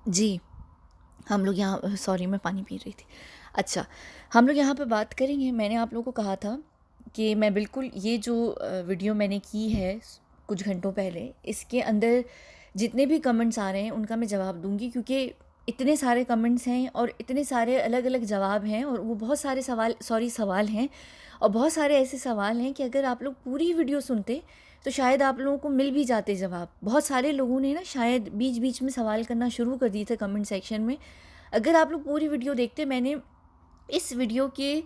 जी, हम लोग यहाँ सॉरी मैं पानी पी रही थी। अच्छा, हम लोग यहाँ पे बात करेंगे। मैंने आप लोगों को कहा था कि मैं बिल्कुल ये जो वीडियो मैंने की है कुछ घंटों पहले, इसके अंदर जितने भी कमेंट्स आ रहे हैं उनका मैं जवाब दूँगी, क्योंकि इतने सारे कमेंट्स हैं और इतने सारे अलग-अलग जवाब हैं और वो बहुत सारे सवाल हैं और बहुत सारे ऐसे सवाल हैं कि अगर आप लोग पूरी वीडियो सुनते तो शायद आप लोगों को मिल भी जाते जवाब। बहुत सारे लोगों ने ना शायद बीच-बीच में सवाल करना शुरू कर दिए थे कमेंट सेक्शन में। अगर आप लोग पूरी वीडियो देखते, मैंने इस वीडियो के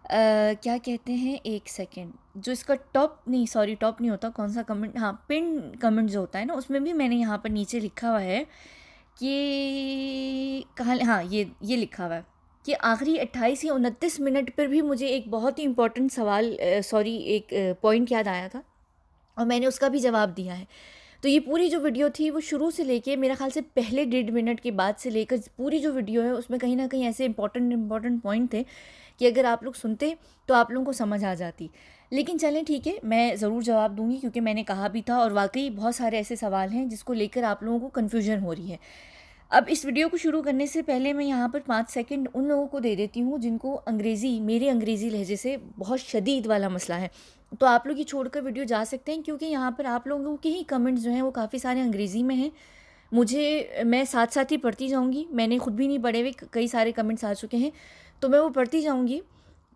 क्या कहते हैं, एक सेकंड, जो इसका टॉप नहीं, सॉरी टॉप नहीं होता, कौन सा कमेंट, हाँ पिन कमेंट जो होता है ना, उसमें भी मैंने यहाँ पर नीचे लिखा हुआ है कि कहाँ, हाँ ये लिखा हुआ है कि आखिरी 28 या 29 मिनट पर भी मुझे एक बहुत ही इंपॉर्टेंट सवाल सॉरी एक पॉइंट याद आया था और मैंने उसका भी जवाब दिया है। तो ये पूरी जो वीडियो थी वो शुरू से लेके मेरा ख़्याल से पहले 1.5 मिनट के बाद से लेकर पूरी जो वीडियो है उसमें कहीं न कहीं ऐसे इम्पोर्टेंट पॉइंट थे कि अगर आप लोग सुनते तो आप लोगों को समझ आ जाती। लेकिन चलें ठीक है, मैं ज़रूर जवाब दूँगी क्योंकि मैंने कहा भी था और वाक़ई बहुत सारे ऐसे सवाल हैं जिसको लेकर आप लोगों को कन्फ्यूजन हो रही है। अब इस वीडियो को शुरू करने से पहले मैं यहाँ पर 5 सेकंड उन लोगों को दे देती हूँ जिनको मेरे अंग्रेज़ी लहजे से बहुत शदीद वाला मसला है। तो आप लोग ये छोड़कर वीडियो जा सकते हैं क्योंकि यहाँ पर आप लोगों के ही कमेंट्स जो हैं वो काफ़ी सारे अंग्रेज़ी में हैं। मैं साथ-साथ ही पढ़ती जाऊँगी, मैंने खुद भी नहीं पढ़े हुए, कई सारे कमेंट्स आ चुके हैं, तो मैं वो पढ़ती जाऊँगी,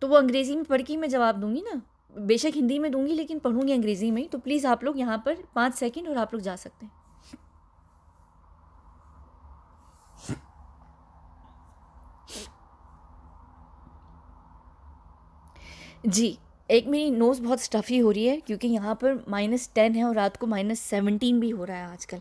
तो वो अंग्रेज़ी में पढ़ के ही मैं जवाब दूँगी ना। बेशक हिंदी में दूँगी लेकिन पढ़ूँगी अंग्रेज़ी में ही, तो प्लीज़ आप लोग यहाँ पर 5 सेकंड और आप लोग जा सकते हैं। जी, एक मेरी नोज़ बहुत स्टफ़ी हो रही है क्योंकि यहाँ पर -10 है और रात को -17 भी हो रहा है आजकल।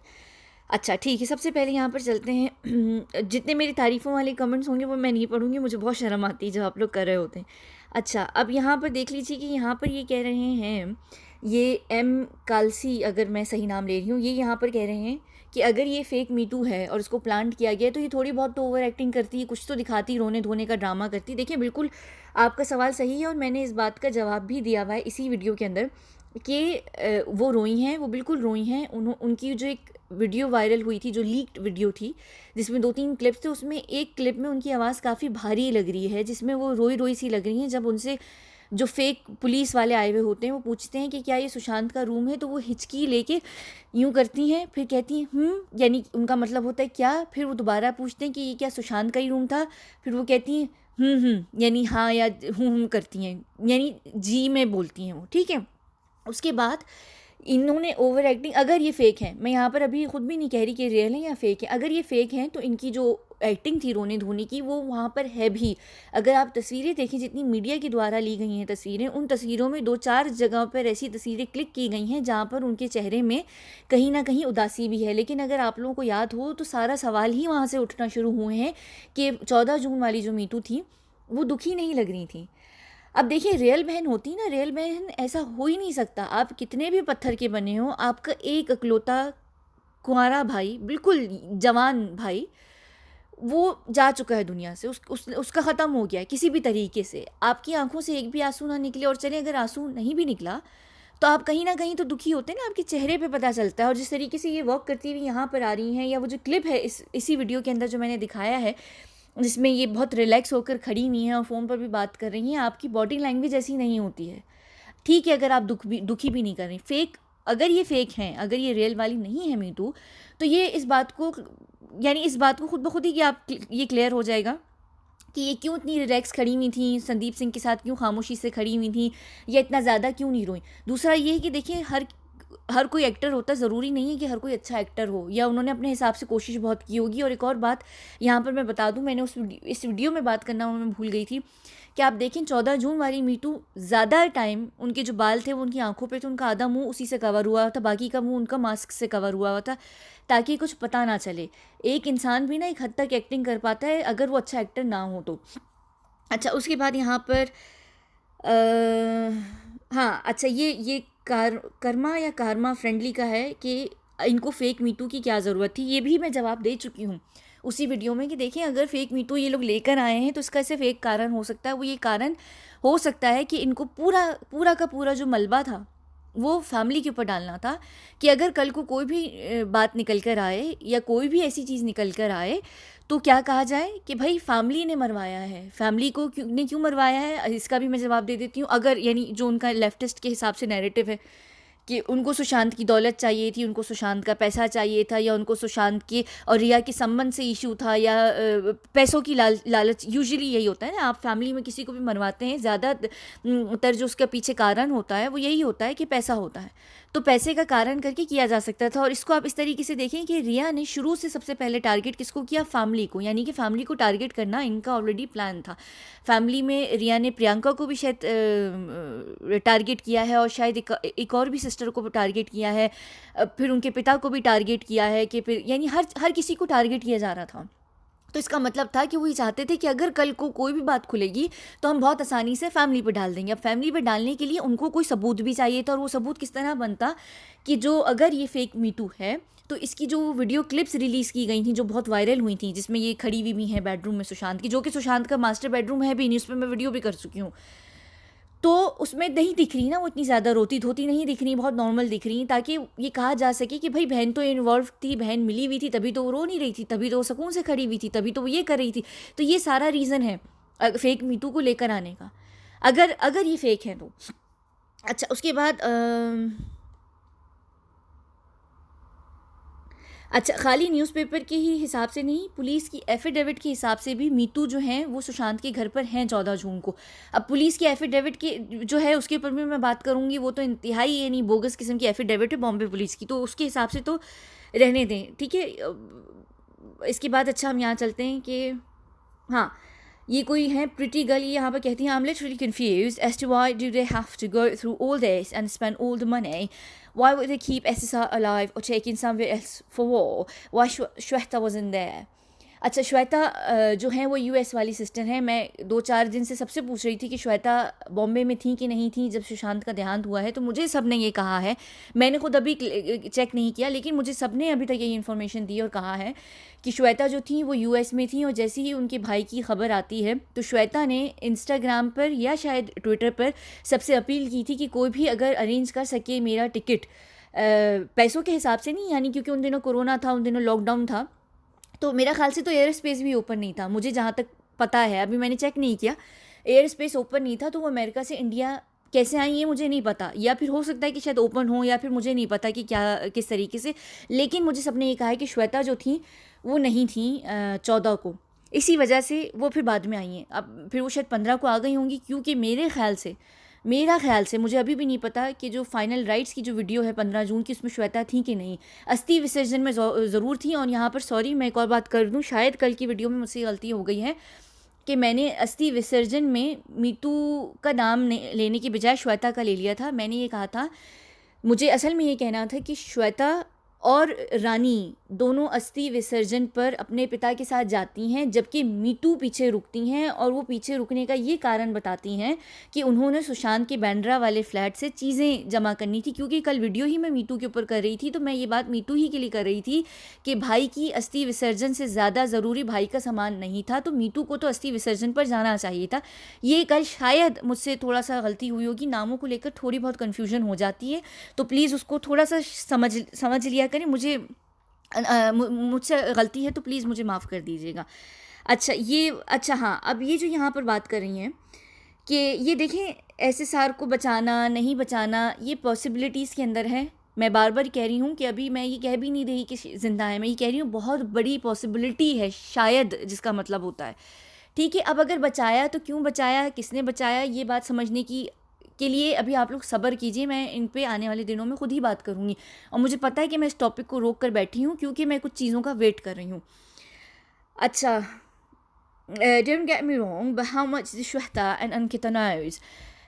अच्छा ठीक है, सबसे पहले यहाँ पर चलते हैं। जितने मेरी तारीफ़ों वाले कमेंट्स होंगे वो मैं नहीं पढ़ूँगी, मुझे बहुत शर्म आती है जब आप लोग कर रहे होते हैं। अच्छा, अब यहाँ पर देख लीजिए कि यहाँ पर ये कह रहे हैं, ये एम कालसी, अगर मैं सही नाम ले रही हूँ, ये यहाँ पर कह रहे हैं कि अगर ये फेक मीटू है और इसको प्लांट किया गया है तो ये थोड़ी बहुत तो ओवर एक्टिंग करती है, कुछ तो दिखाती, रोने-धोने का ड्रामा करती है। देखिए बिल्कुल आपका सवाल सही है और मैंने इस बात का जवाब भी दिया हुआ है इसी वीडियो के अंदर कि वो रोई हैं, वो बिल्कुल रोई हैं। उनकी जो एक वीडियो वायरल हुई थी, जो लीक्ड वीडियो थी, जिसमें 2-3 क्लिप्स थे, उसमें एक क्लिप में उनकी आवाज़ काफ़ी भारी लग रही है, जिसमें वो रोई-रोई सी लग रही हैं। जब उनसे जो फेक पुलिस वाले आए हुए होते हैं, वो पूछते हैं कि क्या ये सुशांत का रूम है, तो वो हिचकी लेके यूँ करती हैं, फिर कहती हैं यानी उनका मतलब होता है क्या? फिर वो दोबारा पूछते हैं कि ये क्या सुशांत का ही रूम था? फिर वो कहती हैं यानी हाँ या करती हैं, यानी जी में बोलती हैं वो, ठीक है? उसके बाद इन्होंने ओवर एक्टिंग, अगर ये फ़ेक है, मैं यहाँ पर अभी खुद भी नहीं कह रही कि रियल है या फ़ेक है, अगर ये फ़ेक हैं तो इनकी जो एक्टिंग थी रोने-धोने की वो वहाँ पर है भी। अगर आप तस्वीरें देखें जितनी मीडिया के द्वारा ली गई हैं तस्वीरें, उन तस्वीरों में 2-4 जगह पर ऐसी तस्वीरें क्लिक की गई हैं जहाँ पर उनके चेहरे में कहीं न कहीं उदासी भी है। लेकिन अगर आप लोगों को याद हो तो सारा सवाल ही वहाँ से उठना शुरू हुए हैं कि 14 जून वाली जो मीतू थी, वो दुखी नहीं लग रही थी। अब देखिए रियल बहन होती ना, रियल बहन ऐसा हो ही नहीं सकता। आप कितने भी पत्थर के बने हो, आपका एक इकलौता कुँवारा भाई, बिल्कुल जवान भाई, वो जा चुका है दुनिया से, उसका ख़त्म हो गया है किसी भी तरीके से। आपकी आँखों से एक भी आँसू ना निकले, और चलिए अगर आँसू नहीं भी निकला, तो आप कहीं न कहीं तो दुखी होते हैं ना, आपके चेहरे पे पता चलता है। और जिस तरीके से ये वॉक करती हुई यहाँ पर आ रही हैं, या वो जो क्लिप है इसी वीडियो के अंदर जो मैंने दिखाया है, जिसमें ये बहुत रिलैक्स होकर खड़ी हुई हैं और फ़ोन पर भी बात कर रही हैं, आपकी बॉडी लैंग्वेज ऐसी नहीं होती है। ठीक है, अगर आप दुखी भी नहीं कर रही, अगर ये फ़ेक हैं, अगर ये रियल वाली नहीं है मीतू, तो ये इस बात को खुद ब खुद ही ये क्लियर हो जाएगा कि ये क्यों इतनी रिलैक्स खड़ी हुई थीं, संदीप सिंह के साथ क्यों खामोशी से खड़ी हुई थीं, या इतना ज़्यादा क्यों नहीं रोईं। दूसरा ये है कि देखिए हर हर कोई एक्टर होता है, ज़रूरी नहीं है कि हर कोई अच्छा एक्टर हो, या उन्होंने अपने हिसाब से कोशिश बहुत की होगी। और एक और बात यहाँ पर मैं बता दूँ, मैंने इस वीडियो में बात करना मैं भूल गई थी कि आप देखें 14 जून वाली मीतू ज़्यादा टाइम उनके जो बाल थे वो उनकी आँखों पे थे, उनका आधा मुँह उसी से कवर हुआ था, बाकी का मुँह उनका मास्क से कवर हुआ हुआ था, ताकि कुछ पता ना चले। एक इंसान भी ना एक हद तक एक्टिंग कर पाता है अगर वो अच्छा एक्टर ना हो तो। अच्छा, उसके बाद यहाँ पर हाँ, अच्छा ये कर्मा या कारमा फ्रेंडली का है कि इनको फेक मीटू की क्या ज़रूरत थी, ये भी मैं जवाब दे चुकी हूँ उसी वीडियो में कि देखिए अगर फेक मीटू ये लोग लेकर आए हैं तो इसका सिर्फ एक कारण हो सकता है। वो ये कारण हो सकता है कि इनको पूरा का पूरा जो मलबा था, वो फैमिली के ऊपर डालना था कि अगर कल को कोई भी बात निकल कर आए या कोई भी ऐसी चीज़ निकल कर आए तो क्या कहा जाए कि भाई फैमिली ने मरवाया है, फैमिली को क्यों मरवाया है, इसका भी मैं जवाब दे देती हूँ। अगर यानी जो उनका लेफ्टिस्ट के हिसाब से नैरेटिव है कि उनको सुशांत की दौलत चाहिए थी, उनको सुशांत का पैसा चाहिए था, या उनको सुशांत के और रिया के संबंध से इशू था, या पैसों की लालच, यूजुअली यही होता है ना, आप फैमिली में किसी को भी मरवाते हैं ज़्यादातर जो उसका पीछे कारण होता है वो यही होता है कि पैसा होता है, तो पैसे का कारण करके किया जा सकता था। और इसको आप इस तरीके से देखें कि रिया ने शुरू से सबसे पहले टारगेट किसको किया, फैमिली को, यानी कि फैमिली को टारगेट करना इनका ऑलरेडी प्लान था। फैमिली में रिया ने प्रियंका को भी शायद टारगेट किया है, और शायद एक और भी सिस्टर को टारगेट किया है, फिर उनके पिता को भी टारगेट किया है, कि फिर यानी हर किसी को टारगेट किया जा रहा था। तो इसका मतलब था कि वो ये चाहते थे कि अगर कल को कोई भी बात खुलेगी तो हम बहुत आसानी से फैमिली पे डाल देंगे। अब फैमिली पे डालने के लिए उनको कोई सबूत भी चाहिए था, और वो सबूत किस तरह बनता कि जो अगर ये फेक मीटू है तो इसकी जो वीडियो क्लिप्स रिलीज़ की गई थी जो बहुत वायरल हुई थी, जिसमें ये खड़ी हुई भी हैं बेडरूम में सुशांत की, जो कि सुशांत का मास्टर बेडरूम है भी नहीं, उस पर मैं वीडियो भी कर चुकी हूँ, तो उसमें नहीं दिख रही ना, वो इतनी ज़्यादा रोती धोती नहीं दिख रही, बहुत नॉर्मल दिख रही, ताकि ये कहा जा सके कि भाई बहन तो इन्वॉल्व थी, बहन मिली हुई थी, तभी तो वो रो नहीं रही थी, तभी तो वो सुकून से खड़ी हुई थी, तभी तो वो ये कर रही थी। तो ये सारा रीज़न है फेक मीटू को लेकर आने का, अगर अगर ये फेक है तो। अच्छा, उसके बाद अच्छा, खाली न्यूज़पेपर के ही हिसाब से नहीं, पुलिस की एफिडेविट के हिसाब से भी मीतू जो हैं वो सुशांत के घर पर हैं 14 जून को। अब पुलिस की एफिडेविट के जो है उसके ऊपर भी मैं बात करूँगी, वो तो इंतहाई यानी बोगस किस्म की एफिडेविट है बॉम्बे पुलिस की, तो उसके हिसाब से तो रहने दें, ठीक है। इसके बाद अच्छा हम यहाँ चलते हैं कि हाँ, ये कोई है प्रिटी गर्ल, ये यहाँ पर कहती हैं, I am literally confused as to why do they have to go through all this and spend all the money, why would they keep SSR alive और take in somewhere else for war, why Shweta wasn't there. अच्छा, श्वेता जो हैं वो US वाली sister हैं, मैं 2-4 दिन से सबसे पूछ रही थी कि श्वेता बॉम्बे में थी कि नहीं थी जब सुशांत का देहांत हुआ है, तो मुझे सब ने ये कहा है, मैंने खुद अभी चेक नहीं किया, लेकिन मुझे सब ने अभी तक यही इन्फॉर्मेशन दी और कहा है कि श्वेता जो थी वो यूएस में थी, और जैसे ही उनके भाई की खबर आती है तो श्वेता ने इंस्टाग्राम पर या शायद ट्विटर पर सबसे अपील की थी कि कोई भी अगर अरेंज कर सके मेरा टिकट, पैसों के हिसाब से नहीं, यानी क्योंकि उन दिनों कोरोना था, उन दिनों लॉकडाउन था, तो मेरा ख्याल से तो एयर स्पेस भी ओपन नहीं था, मुझे जहाँ तक पता है, अभी मैंने चेक नहीं किया, एयर स्पेस ओपन नहीं था, तो वो अमेरिका से इंडिया कैसे आई ये मुझे नहीं पता, या फिर हो सकता है कि शायद ओपन हो, या फिर मुझे नहीं पता कि क्या किस तरीके से, लेकिन मुझे सबने ये कहा है कि श्वेता जो थी वो नहीं थी 14 को, इसी वजह से वो फिर बाद में आई हैं। अब फिर वो शायद 15 को आ गई होंगी, क्योंकि मेरा ख्याल से मुझे अभी भी नहीं पता कि जो फाइनल राइट्स की जो वीडियो है 15 जून की, उसमें श्वेता थी कि नहीं। अस्थि विसर्जन में ज़रूर थी, और यहाँ पर सॉरी मैं एक और बात कर दूँ, शायद कल की वीडियो में मुझसे गलती हो गई है कि मैंने अस्थि विसर्जन में मीतू का नाम लेने की बजाय श्वेता का ले लिया था। मैंने ये कहा था, मुझे असल में ये कहना था कि श्वेता और रानी दोनों अस्थि विसर्जन पर अपने पिता के साथ जाती हैं, जबकि मीतू पीछे रुकती हैं, और वो पीछे रुकने का ये कारण बताती हैं कि उन्होंने सुशांत के बैंड्रा वाले फ्लैट से चीज़ें जमा करनी थी, क्योंकि कल वीडियो ही मैं मीतू के ऊपर कर रही थी, तो मैं ये बात मीतू ही के लिए कर रही थी कि भाई की अस्थि विसर्जन से ज़्यादा ज़रूरी भाई का सामान नहीं था, तो मीतू को तो अस्थि विसर्जन पर जाना चाहिए था। ये कल शायद मुझसे थोड़ा सा गलती हुई होगी, नामों को लेकर थोड़ी बहुत कन्फ्यूजन हो जाती है, तो प्लीज़ उसको थोड़ा सा समझ लिया करें, मुझसे गलती है तो प्लीज़ मुझे माफ़ कर दीजिएगा। अच्छा हाँ, अब ये जो यहाँ पर बात कर रही हैं कि ये देखें एसएसआर को बचाना नहीं बचाना, ये पॉसिबिलिटीज़ के अंदर है। मैं बार बार कह रही हूँ कि अभी मैं ये कह भी नहीं रही कि ज़िंदा है, मैं ये कह रही हूँ बहुत बड़ी पॉसिबिलिटी है, शायद, जिसका मतलब होता है, ठीक है। अब अगर बचाया तो क्यों बचाया, किसने बचाया, ये बात समझने की के लिए अभी आप लोग सब्र कीजिए, मैं इन पे आने वाले दिनों में खुद ही बात करूँगी, और मुझे पता है कि मैं इस टॉपिक को रोक कर बैठी हूँ क्योंकि मैं कुछ चीज़ों का वेट कर रही हूँ। अच्छा, don't get me wrong, but how much Shweta and Ankita knows.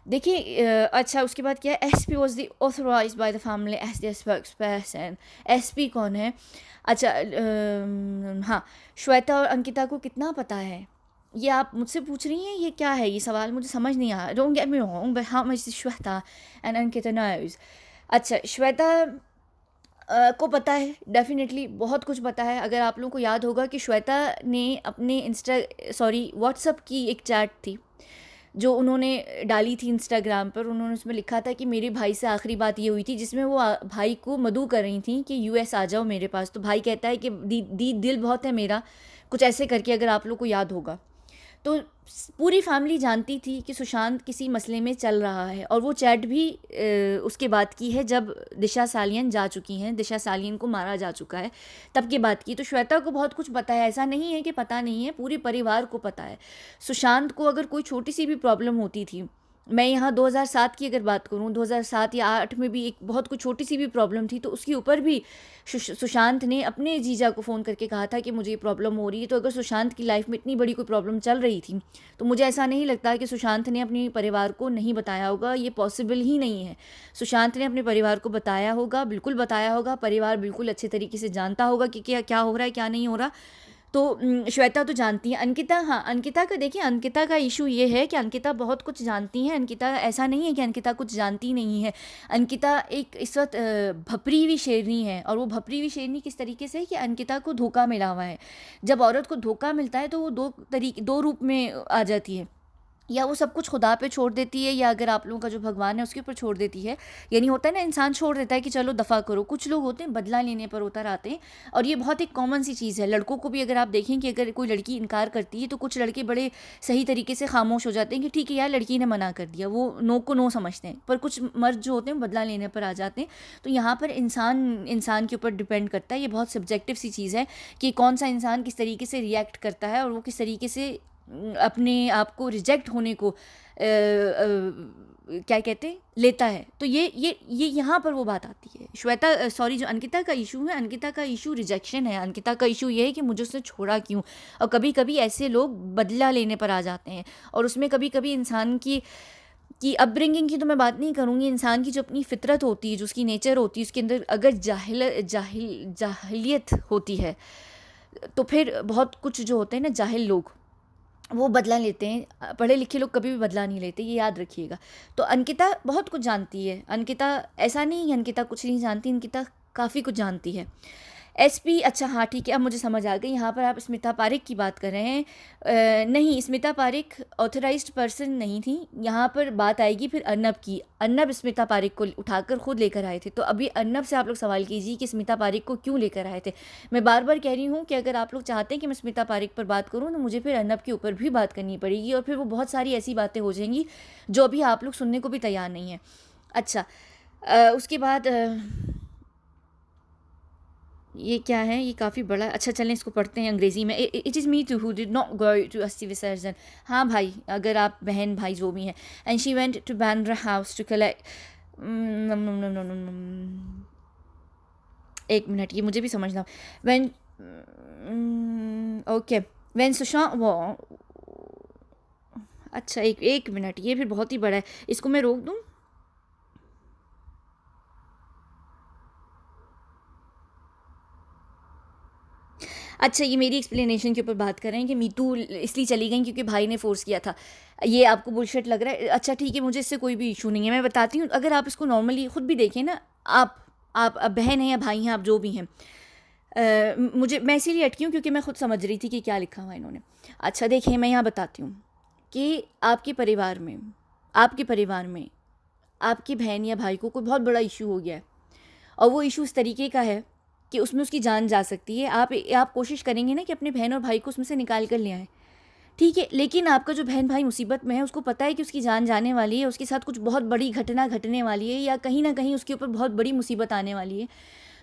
देखिए अच्छा, उसके बाद क्या है, SP was the authorized by the family as their spokesperson. SP कौन है? अच्छा, हाँ, श्वेता और अंकिता को कितना पता है, ये आप मुझसे पूछ रही हैं, ये क्या है, ये सवाल मुझे समझ नहीं आया। Don't get me wrong, but how much Shweta and Ankita knows. अच्छा, श्वेता को पता है, डेफिनेटली बहुत कुछ पता है। अगर आप लोगों को याद होगा कि श्वेता ने अपने व्हाट्सअप की एक चैट थी जो उन्होंने डाली थी इंस्टाग्राम पर। उन्होंने उसमें लिखा था कि मेरे भाई से आखिरी बात ये हुई थी, जिसमें वो भाई को मदऊ कर रही थी कि यूएस आ जाओ मेरे पास। तो भाई कहता है कि दी दिल बहुत है मेरा, कुछ ऐसे करके, अगर आप लोग को याद होगा। तो पूरी फैमिली जानती थी कि सुशांत किसी मसले में चल रहा है, और वो चैट भी उसके बाद की है जब दिशा सालियन जा चुकी हैं, दिशा सालियन को मारा जा चुका है, तब की बात की। तो श्वेता को बहुत कुछ पता है, ऐसा नहीं है कि पता नहीं है, पूरे परिवार को पता है। सुशांत को अगर कोई छोटी सी भी प्रॉब्लम होती थी, मैं यहाँ 2007 की अगर बात करूँ, 2007 या 8 में भी एक बहुत कुछ छोटी सी भी प्रॉब्लम थी, तो उसके ऊपर भी सुशांत ने अपने जीजा को फ़ोन करके कहा था कि मुझे ये प्रॉब्लम हो रही है। तो अगर सुशांत की लाइफ में इतनी बड़ी कोई प्रॉब्लम चल रही थी, तो मुझे ऐसा नहीं लगता कि सुशांत ने अपने परिवार को नहीं बताया होगा। ये पॉसिबल ही नहीं है। सुशांत ने अपने परिवार को बताया होगा, बिल्कुल बताया होगा। परिवार बिल्कुल अच्छे तरीके से जानता होगा कि क्या क्या हो रहा है, क्या नहीं हो रहा। तो श्वेता तो जानती है। अंकिता, हाँ, अंकिता का देखिए, अंकिता का इशू ये है कि अंकिता बहुत कुछ जानती है। अंकिता, ऐसा नहीं है कि अंकिता कुछ जानती नहीं है। अंकिता एक इस वक्त भपरी हुई शेरनी है, और वो भपरी हुई शेरनी किस तरीके से है कि अंकिता को धोखा मिला हुआ है। जब औरत को धोखा मिलता है तो वो दो रूप में आ जाती है। या वो सब कुछ खुदा पे छोड़ देती है, या अगर आप लोगों का जो भगवान है उसके ऊपर छोड़ देती है। यानी होता है ना, इंसान छोड़ देता है कि चलो दफ़ा करो। कुछ लोग होते हैं बदला लेने पर उतर आते हैं, और ये बहुत एक कॉमन सी चीज़ है। लड़कों को भी अगर आप देखें कि अगर कोई लड़की इनकार करती है, तो कुछ लड़के बड़े सही तरीके से खामोश हो जाते हैं कि ठीक है यार, लड़की ने मना कर दिया, वो नो को नो समझते हैं। पर कुछ मर्द जो होते हैं बदला लेने पर आ जाते हैं। तो यहाँ पर इंसान के ऊपर डिपेंड करता है। ये बहुत सब्जेक्टिव सी चीज़ है कि कौन सा इंसान किस तरीके से रिएक्ट करता है, और वो किस तरीके से अपने आप को रिजेक्ट होने को क्या कहते हैं, लेता है। तो ये यहाँ पर वो बात आती है। श्वेता, सॉरी, जो अंकिता का इशू है, अंकिता का इशू रिजेक्शन है। अंकिता का इशू ये है कि मुझे उसने छोड़ा क्यों। और कभी कभी ऐसे लोग बदला लेने पर आ जाते हैं, और उसमें कभी कभी इंसान की अपब्रिंगिंग की तो मैं बात नहीं करूँगी। इंसान की जो अपनी फितरत होती है, जो उसकी नेचर होती है, उसके अंदर अगर जाहिलियत होती है, तो फिर बहुत कुछ जो होते हैं ना जाहिल लोग, वो बदला लेते हैं। पढ़े लिखे लोग कभी भी बदला नहीं लेते, ये याद रखिएगा। तो अंकिता बहुत कुछ जानती है। अंकिता, ऐसा नहीं है अंकिता कुछ नहीं जानती, अंकिता काफ़ी कुछ जानती है। एसपी, अच्छा हाँ ठीक है, अब मुझे समझ आ गई। यहाँ पर आप स्मिता पारेख की बात कर रहे हैं। नहीं, स्मिता पारेख ऑथराइज्ड पर्सन नहीं थी। यहाँ पर बात आएगी फिर अर्नब की। अर्नब स्मिता पारेख को उठाकर खुद लेकर आए थे। तो अभी अर्नब से आप लोग सवाल कीजिए कि स्मिता पारेख को क्यों लेकर आए थे। मैं बार बार कह रही हूँ कि अगर आप लोग चाहते हैं कि मैं स्मिता पारेख पर बात करूँ, तो मुझे फिर अर्नब के ऊपर भी बात करनी पड़ेगी, और फिर वो बहुत सारी ऐसी बातें हो जाएंगी जो अभी आप लोग सुनने को भी तैयार नहीं है। अच्छा, उसके बाद ये क्या है, ये काफ़ी बड़ा। अच्छा चलें, इसको पढ़ते हैं अंग्रेज़ी में। It is me too who did not go to अस्थि विसर्जन। हाँ भाई, अगर आप बहन भाई जो भी हैं। And she went to Bandra house to collect, एक मिनट, ये मुझे भी समझना। व्हेन, ओके, व्हेन सुशांत वो, अच्छा एक मिनट, ये फिर बहुत ही बड़ा है, इसको मैं रोक दूँ। अच्छा, ये मेरी एक्सप्लेनेशन के ऊपर बात कर रहे हैं कि मीतू इसलिए चली गई क्योंकि भाई ने फ़ोर्स किया था। ये आपको बुलशिट लग रहा है? अच्छा ठीक है, मुझे इससे कोई भी इशू नहीं है। मैं बताती हूँ, अगर आप इसको नॉर्मली खुद भी देखें ना, आप अब बहन हैं या भाई हैं, आप जो भी हैं, मैं इसीलिए अटकी हूँ क्योंकि मैं खुद समझ रही थी कि क्या लिखा हुआ इन्होंने। अच्छा देखिए, मैं यहाँ बताती हूँ कि आपके परिवार में आपकी बहन या भाई को कोई बहुत बड़ा इशू हो गया है, और वो इशू इस तरीके का है कि उसमें उसकी जान जा सकती है। आप कोशिश करेंगे ना कि अपने बहन और भाई को उसमें से निकाल कर ले आएँ, ठीक है। लेकिन आपका जो बहन भाई मुसीबत में है, उसको पता है कि उसकी जान जाने वाली है, उसके साथ कुछ बहुत बड़ी घटना घटने वाली है, या कहीं ना कहीं उसके ऊपर बहुत बड़ी मुसीबत आने वाली है।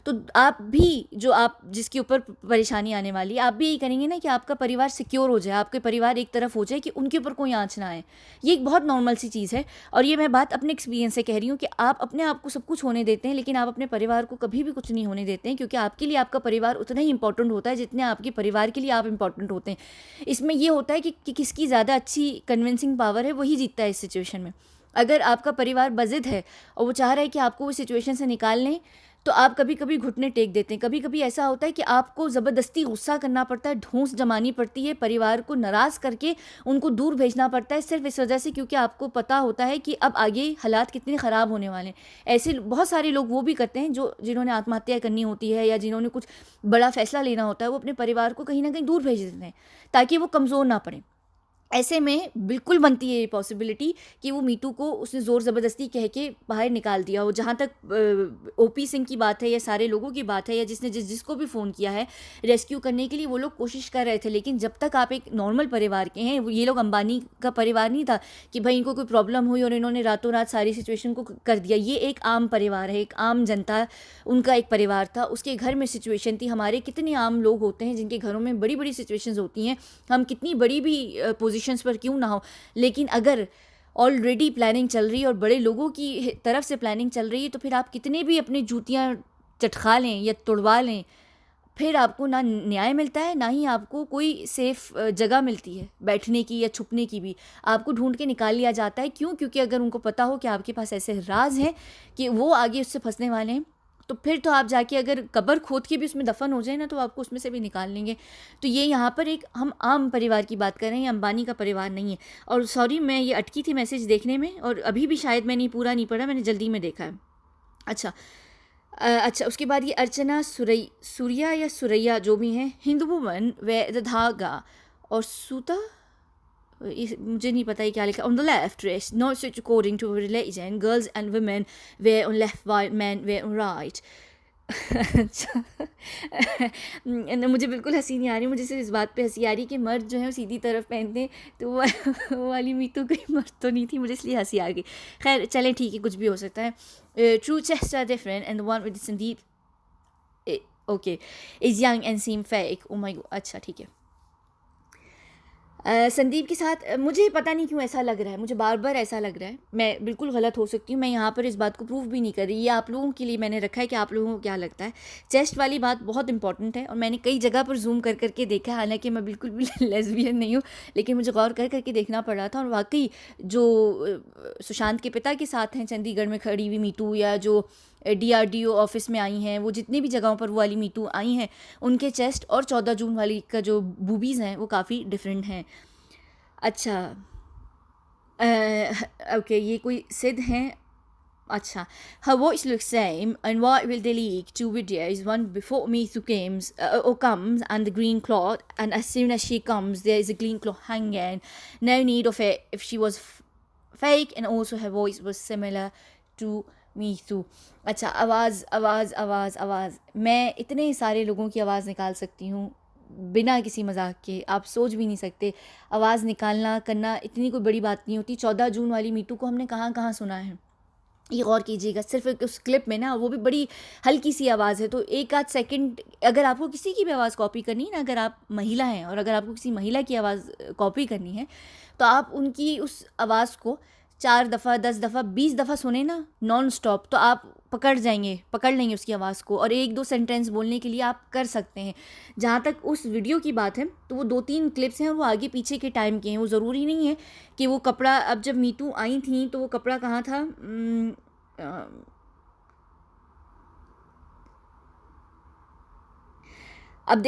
तो आप भी, जो आप जिसके ऊपर परेशानी आने वाली है, आप भी यही करेंगे ना कि आपका परिवार सिक्योर हो जाए, आपके परिवार एक तरफ हो जाए, कि उनके ऊपर कोई आँच ना आए। ये एक बहुत नॉर्मल सी चीज़ है, और ये मैं बात अपने एक्सपीरियंस से कह रही हूँ कि आप अपने आप को सब कुछ होने देते हैं, लेकिन आप अपने परिवार को कभी भी कुछ नहीं होने देते हैं, क्योंकि आपके लिए आपका परिवार उतना ही इंपॉर्टेंट होता है जितने आपके परिवार के लिए आप इंपॉर्टेंट होते हैं। इसमें ये होता है कि किसकी ज़्यादा अच्छी कन्विंसिंग पावर है, वही जीतता है इस सिचुएशन में। अगर आपका परिवार बज़िद है और वो चाह रहा है कि आपको उस सिचुएशन से निकाल लें, तो आप कभी कभी घुटने टेक देते हैं। कभी कभी ऐसा होता है कि आपको ज़बरदस्ती गुस्सा करना पड़ता है, ढूंस जमानी पड़ती है, परिवार को नाराज़ करके उनको दूर भेजना पड़ता है, सिर्फ इस वजह से क्योंकि आपको पता होता है कि अब आगे हालात कितने ख़राब होने वाले हैं। ऐसे बहुत सारे लोग वो भी करते हैं जिन्होंने आत्महत्या करनी होती है, या जिन्होंने कुछ बड़ा फ़ैसला लेना होता है, वो अपने परिवार को कहीं ना कहीं दूर भेज देते हैं ताकि वो कमज़ोर ना पड़े। ऐसे में बिल्कुल बनती है ये पॉसिबिलिटी कि वो मीतू को उसने ज़ोर ज़बरदस्ती कह के बाहर निकाल दिया हो। जहाँ तक ओपी सिंह की बात है या सारे लोगों की बात है या जिसने जिसको भी फ़ोन किया है रेस्क्यू करने के लिए, वो लोग कोशिश कर रहे थे। लेकिन जब तक आप एक नॉर्मल परिवार के हैं, ये लोग अंबानी का परिवार नहीं था कि भाई इनको कोई प्रॉब्लम हुई और इन्होंने रातों रात सारी सिचुएशन को कर दिया। ये एक आम परिवार है, एक आम जनता, उनका एक परिवार था, उसके घर में सिचुएशन थी। हमारे कितने आम लोग होते हैं जिनके घरों में बड़ी बड़ी सिचुएशंस होती हैं, हम कितनी बड़ी भी पोजीशंस पर क्यों ना हो, लेकिन अगर ऑलरेडी प्लानिंग चल रही है और बड़े लोगों की तरफ से प्लानिंग चल रही है, तो फिर आप कितने भी अपनी जूतियाँ चटका लें या तुड़वा लें, फिर आपको ना न्याय मिलता है, ना ही आपको कोई सेफ़ जगह मिलती है बैठने की या छुपने की भी। आपको ढूंढ के निकाल लिया जाता है। क्यों? क्योंकि अगर उनको पता हो कि आपके पास ऐसे राज हैं कि वो आगे उससे फंसने वाले हैं, तो फिर तो आप जाके अगर कब्र खोद के भी उसमें दफन हो जाए ना, तो आपको उसमें से भी निकाल लेंगे। तो ये यहाँ पर एक हम आम परिवार की बात कर रहे हैं, ये अंबानी का परिवार नहीं है। और सॉरी, मैं ये अटकी थी मैसेज देखने में और अभी भी शायद मैंने पूरा नहीं पढ़ा, मैंने जल्दी में देखा है। अच्छा, अच्छा, उसके बाद ये अर्चना सूर्या या सुरैया जो भी हैं, हिंदू वुमन वे द धागा और सूता, मुझे नहीं पता ये क्या लिखा। On the left rest not switch according to religion, girls and women way on left white, man way on right. अच्छा। मुझे बिल्कुल हंसी नहीं आ रही, मुझे सिर्फ इस बात पे हंसी आ रही कि मर्द जो है वो सीधी तरफ पहनते हैं, तो वो वाली मीतू कोई मर्द तो नहीं थी, मुझे इसलिए हंसी आ गई। खैर चलें, ठीक है, कुछ भी हो सकता है। True chest are different and the one with Sandeep okay is young and seem fake. Oh my god, अच्छा ठीक है। संदीप के साथ मुझे पता नहीं क्यों ऐसा लग रहा है, मुझे बार बार ऐसा लग रहा है, मैं बिल्कुल गलत हो सकती हूँ, मैं यहाँ पर इस बात को प्रूव भी नहीं कर रही, ये आप लोगों के लिए मैंने रखा है कि आप लोगों को क्या लगता है। चेस्ट वाली बात बहुत इंपॉर्टेंट है और मैंने कई जगह पर जूम कर करके देखा है, हालांकि मैं बिल्कुल भी लेस्बियन नहीं हूँ, लेकिन मुझे गौर कर करके देखना पड़ रहा था। और वाकई जो सुशांत के पिता के साथ हैं चंडीगढ़ में खड़ी हुई मीतू, या जो DRDO ऑफिस में आई हैं, वो जितनी भी जगहों पर वो वाली मीतू आई हैं, उनके चेस्ट और 14 जून वाली का जो बूबीज़ हैं वो काफ़ी डिफरेंट हैं। अच्छा, ओके, ये कोई सिद्ध हैं। अच्छा, her voice looks same and why will they leak two videos, one before Mitu comes and the green cloth, and as soon as she comes there is a green cloth hanging, no need of it if she was fake, and also her voice was similar to Mitu। अच्छा, आवाज़ आवाज़ आवाज़ आवाज़, मैं इतने सारे लोगों की आवाज़ निकाल सकती हूँ बिना किसी मजाक के, आप सोच भी नहीं सकते। आवाज़ निकालना करना इतनी कोई बड़ी बात नहीं होती। 14 जून वाली मीतू को हमने कहाँ कहाँ सुना है, ये गौर कीजिएगा, सिर्फ एक उस क्लिप में ना, वो भी बड़ी हल्की सी आवाज़ है, तो एक आध सेकंड अगर आपको किसी की भी आवाज़ कॉपी करनी है ना, अगर आप महिला हैं और अगर आपको किसी महिला की आवाज़ कॉपी करनी है, तो आप उनकी उस आवाज़ को 4 दफ़ा 10 दफ़ा 20 दफ़ा सुने ना नॉन स्टॉप, तो आप पकड़ लेंगे उसकी आवाज़ को, और 1-2 सेंटेंस बोलने के लिए आप कर सकते हैं। जहाँ तक उस वीडियो की बात है, तो वो 2-3 क्लिप्स हैं और वो आगे पीछे के टाइम के हैं, वो ज़रूरी नहीं है कि वो कपड़ा, अब जब मीतू आई थी तो वो कपड़ा कहाँ था, अब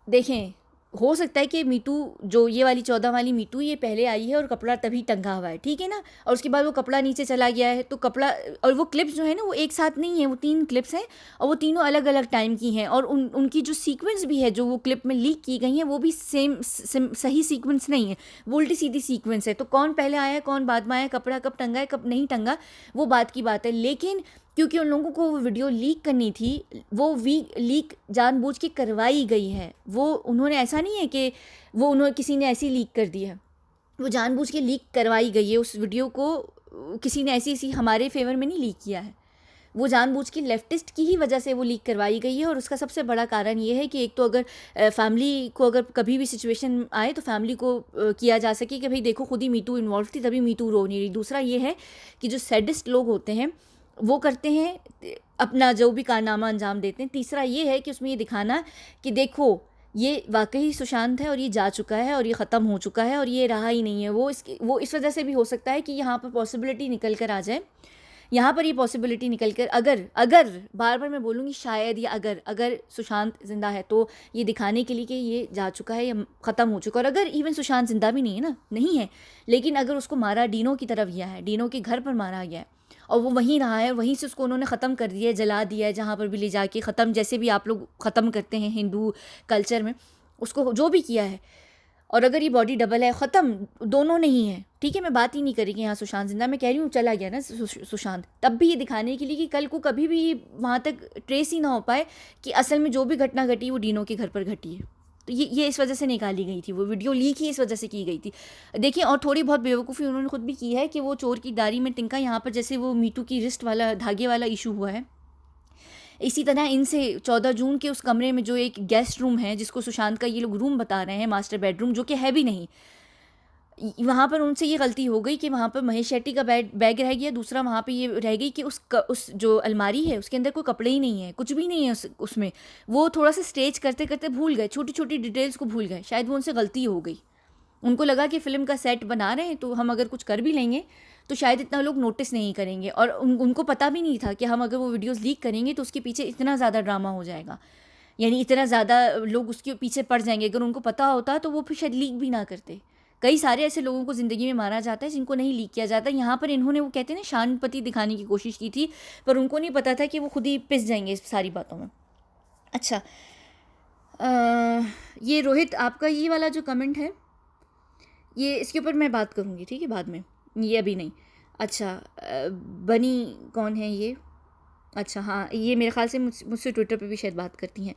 देखें, हो सकता है कि मीतू, जो ये वाली 14 वाली मीतू, ये पहले आई है और कपड़ा तभी टंगा हुआ है, ठीक है ना, और उसके बाद वो कपड़ा नीचे चला गया है, तो कपड़ा, और वो क्लिप्स जो है ना वो एक साथ नहीं है, वो 3 क्लिप्स हैं और वो तीनों अलग अलग टाइम की हैं, और उनकी जो सीक्वेंस भी है जो वो क्लिप में लीक की गई हैं, वो भी सही सीक्वेंस नहीं है, वो उल्टी सीधी सीक्वेंस है। तो कौन पहले आया कौन बाद में आया, कपड़ा कब टंगा है कब नहीं टंगा, वो बात की बात है। लेकिन क्योंकि उन लोगों को वो वीडियो लीक करनी थी, वो लीक जानबूझ के करवाई गई है। वो उन्होंने, ऐसा नहीं है कि वो उन्होंने किसी ने ऐसी लीक कर दी है, वो जानबूझ के लीक करवाई गई है। उस वीडियो को किसी ने ऐसी हमारे फेवर में नहीं लीक किया है, वो जानबूझ के लेफ्टिस्ट की ही वजह से वो लीक करवाई गई है। और उसका सबसे बड़ा कारण ये है कि एक तो अगर फैमिली को अगर कभी भी सिचुएशन आए तो फैमिली को किया जा सके कि भाई देखो खुद ही मीतू इन्वॉल्व थी तभी मीतू रो नहीं रही। दूसरा ये है कि जो सैडिस्ट लोग होते हैं वो करते हैं अपना जो भी कारनामा अंजाम देते हैं। तीसरा ये है कि उसमें ये दिखाना कि देखो ये वाकई सुशांत है और ये जा चुका है और ये ख़त्म हो चुका है और ये रहा ही नहीं है। वो इस वजह से भी हो सकता है कि यहाँ पर पॉसिबिलिटी निकल कर आ जाए, यहाँ पर ये पॉसिबिलिटी निकल कर, अगर बार बार मैं बोलूँगी शायद, या अगर सुशांत ज़िंदा है तो ये दिखाने के लिए कि ये जा चुका है या ख़त्म हो चुका है। और अगर इवन सुशांत ज़िंदा भी नहीं है ना, नहीं है, लेकिन अगर उसको मारा डीनो की तरफ गया है, डीनो के घर पर मारा गया है और वो वहीं रहा है, वहीं से उसको उन्होंने ख़त्म कर दिया है, जला दिया है, जहाँ पर भी ले जाके ख़त्म, जैसे भी आप लोग ख़त्म करते हैं हिंदू कल्चर में, उसको जो भी किया है, और अगर ये बॉडी डबल है, ख़त्म, दोनों नहीं है, ठीक है। मैं बात ही नहीं करेंगे यहाँ सुशांत जिंदा, मैं कह रही हूँ चला गया ना सुशांत, तब भी ये दिखाने के लिए कि कल को कभी भी वहाँ तक ट्रेस ही ना हो पाए कि असल में जो भी घटना घटी वो डीनो के घर पर घटी है। तो ये इस वजह से निकाली गई थी, वो वीडियो लीक ही इस वजह से की गई थी। देखिए, और थोड़ी बहुत बेवकूफ़ी उन्होंने खुद भी की है कि वो चोर की दारी में तिनका, यहाँ पर जैसे वो मीटू की रिस्ट वाला धागे वाला इशू हुआ है, इसी तरह इनसे 14 जून के उस कमरे में जो एक गेस्ट रूम है जिसको सुशांत का ये लोग रूम बता रहे हैं, मास्टर बेडरूम, जो कि है भी नहीं, वहाँ पर उनसे ये गलती हो गई कि वहाँ पर महेश शेट्टी का बैग रह गया। दूसरा वहाँ पे ये रह गई कि उस जो अलमारी है उसके अंदर कोई कपड़े ही नहीं है, कुछ भी नहीं है उसमें। वो थोड़ा सा स्टेज करते करते भूल गए, छोटी छोटी डिटेल्स को भूल गए, शायद वो उनसे गलती हो गई। उनको लगा कि फ़िल्म का सेट बना रहे हैं तो हम अगर कुछ कर भी लेंगे तो शायद इतना लोग नोटिस नहीं करेंगे, और उनको पता भी नहीं था कि हम अगर वो वीडियोज़ लीक करेंगे तो उसके पीछे इतना ज़्यादा ड्रामा हो जाएगा, यानी इतना ज़्यादा लोग उसके पीछे पड़ जाएंगे। अगर उनको पता होता तो वो फिर शायद लीक भी ना करते। कई सारे ऐसे लोगों को ज़िंदगी में मारा जाता है जिनको नहीं लीक किया जाता। यहाँ पर इन्होंने, वो कहते हैं ना, शांतपति दिखाने की कोशिश की थी, पर उनको नहीं पता था कि वो खुद ही पिस जाएंगे इस सारी बातों में। अच्छा, ये रोहित आपका ये वाला जो कमेंट है, ये इसके ऊपर मैं बात करूँगी, ठीक है, बाद में, ये अभी नहीं। अच्छा, बनी कौन है ये? अच्छा हाँ, ये मेरे ख्याल से मुझसे ट्विटर पे भी शायद बात करती हैं।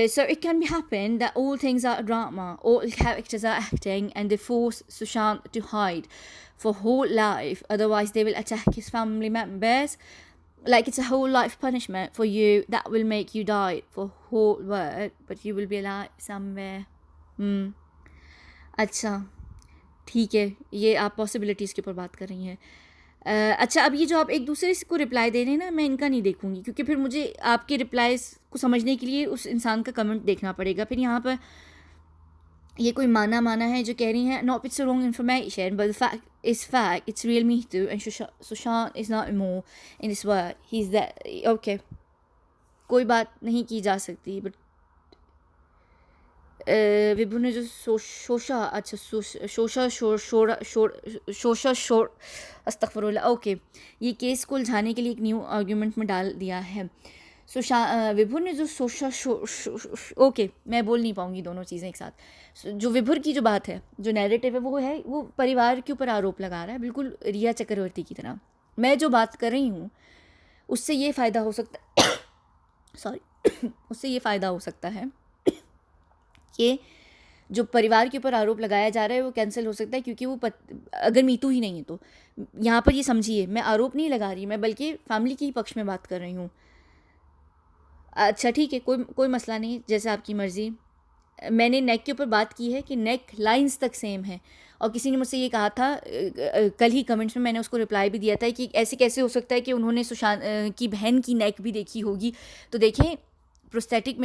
So it can be happen that all things are drama, all characters are acting, and they force Sushant to hide for whole life. Otherwise, they will attack his family members. Like it's a whole life punishment for you that will make you die for whole world, but you will be alive somewhere. अच्छा, ठीक है, ये आप possibilities के ऊपर बात कर रही हैं। अच्छा, अब ये जो आप एक दूसरे को रिप्लाई दे रहे हैं ना, मैं इनका नहीं देखूंगी, क्योंकि फिर मुझे आपके रिप्लाईज को समझने के लिए उस इंसान का कमेंट देखना पड़ेगा। फिर यहाँ पर ये कोई माना है जो कह रही हैं, not it's wrong information but fact it's real me too and Sushant is not more in this world, he is that. Okay, कोई बात नहीं की जा सकती, बट विभु ने जो शोशा, अच्छा शोशा शोर अस्तगफिरुल्लाह, ओके, ये केस को उलझाने के लिए एक न्यू आर्ग्यूमेंट में डाल दिया है। विभुर ने जो ओके, मैं बोल नहीं पाऊँगी दोनों चीज़ें एक साथ। जो विभुर की जो बात है, जो नैरेटिव है, वो परिवार के ऊपर आरोप लगा रहा है, बिल्कुल रिया चक्रवर्ती की तरह। मैं जो बात कर रही हूँ उससे ये फ़ायदा हो सकता सॉरी उससे ये फ़ायदा हो सकता है कि जो परिवार के ऊपर आरोप लगाया जा रहा है वो कैंसिल हो सकता है, क्योंकि वो अगर मीतू ही नहीं है तो यहाँ पर ये समझिए, मैं आरोप नहीं लगा रही, मैं बल्कि फैमिली के ही पक्ष में बात कर रही हूँ। अच्छा ठीक है, कोई मसला नहीं, जैसे आपकी मर्ज़ी। मैंने नेक के ऊपर बात की है कि नेक लाइंस तक सेम है, और किसी ने मुझसे ये कहा था कल ही कमेंट्स में, मैंने उसको रिप्लाई भी दिया था कि ऐसे कैसे हो सकता है कि उन्होंने सुशांत की बहन की नेक भी देखी होगी। तो देखें, प्रोस्थेटिक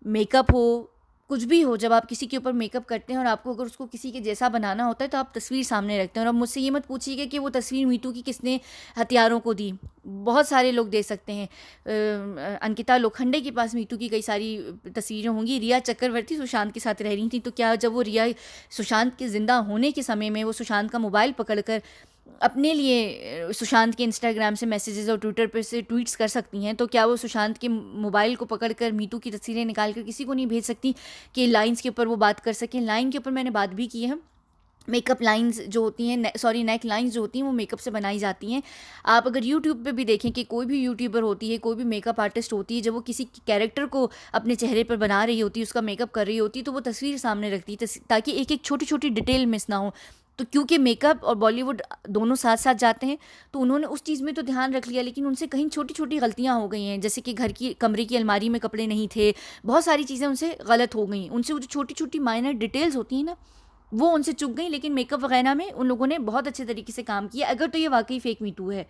मेकअप हो, कुछ भी हो, जब आप किसी के ऊपर मेकअप करते हैं और आपको अगर उसको किसी के जैसा बनाना होता है तो आप तस्वीर सामने रखते हैं। और अब मुझसे ये मत पूछिएगा कि वो तस्वीर मीटू की किसने हथियारों को दी, बहुत सारे लोग दे सकते हैं। अंकिता लोखंडे के पास मीटू की कई सारी तस्वीरें होंगी। रिया चक्रवर्ती सुशांत के साथ रह रही थी, तो क्या जब वो रिया सुशांत के ज़िंदा होने के समय में वो सुशांत का मोबाइल पकड़कर अपने लिए सुशांत के इंस्टाग्राम से मैसेजेस और ट्विटर पर से ट्वीट्स कर सकती हैं, तो क्या वो सुशांत के मोबाइल को पकड़कर मीटू की तस्वीरें निकाल कर किसी को नहीं भेज सकती कि लाइंस के ऊपर वो बात कर सकें? लाइन के ऊपर मैंने बात भी की है। मेकअप लाइंस जो होती हैं, नेक लाइंस जो होती हैं, वो मेकअप से बनाई जाती हैं। आप अगर यूट्यूब पे भी देखें कि कोई भी यूट्यूबर होती है, कोई भी मेकअप आर्टिस्ट होती है, जब वो किसी कैरेक्टर को अपने चेहरे पर बना रही होती है, उसका मेकअप कर रही होती है, तो वो तस्वीर सामने रखती है ताकि एक एक छोटी छोटी डिटेल मिस ना हो। तो क्योंकि मेकअप और बॉलीवुड दोनों साथ साथ जाते हैं, तो उन्होंने उस चीज़ में तो ध्यान रख लिया, लेकिन उनसे कहीं छोटी छोटी गलतियाँ हो गई हैं, जैसे कि कमरे की अलमारी में कपड़े नहीं थे, बहुत सारी चीज़ें उनसे गलत हो गई। उनसे वो जो छोटी छोटी माइनर डिटेल्स होती हैं ना, वो उनसे चुक गई, लेकिन मेकअप वगैरह में उन लोगों ने बहुत अच्छे तरीके से काम किया। अगर तो ये वाकई फेक मीटू है।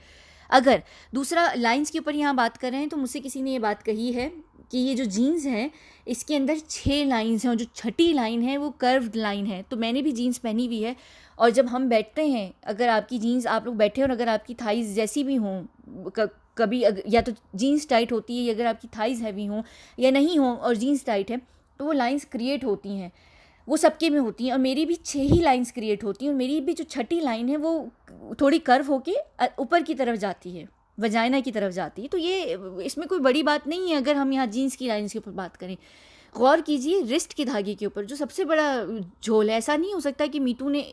अगर दूसरा लाइंस के ऊपर यहाँ बात कर रहे हैं, तो मुझसे किसी ने ये बात कही है कि ये जो जीन्स है इसके अंदर 6 लाइंस हैं, और जो छठी लाइन है वो कर्व्ड लाइन है। तो मैंने भी जीन्स पहनी हुई है, और जब हम बैठते हैं, अगर आपकी जीन्स, आप लोग बैठे और अगर आपकी थाइज़ जैसी भी हों, कभी या तो जीन्स टाइट होती है, या अगर आपकी थाइज़ हैवी हों या नहीं हों और जीन्स टाइट है, तो वो लाइंस क्रिएट होती हैं। वो सबके में होती हैं, और मेरी भी 6 ही लाइंस क्रिएट होती हैं, और मेरी भी जो छठी लाइन है वो थोड़ी कर्व होके ऊपर की तरफ जाती है, वजाइना की तरफ जाती है। तो ये इसमें कोई बड़ी बात नहीं है अगर हम यहाँ जीन्स की लाइंस के ऊपर बात करें। गौर कीजिए रिस्ट के धागे के ऊपर, जो सबसे बड़ा झोल है। ऐसा नहीं हो सकता कि मीतू ने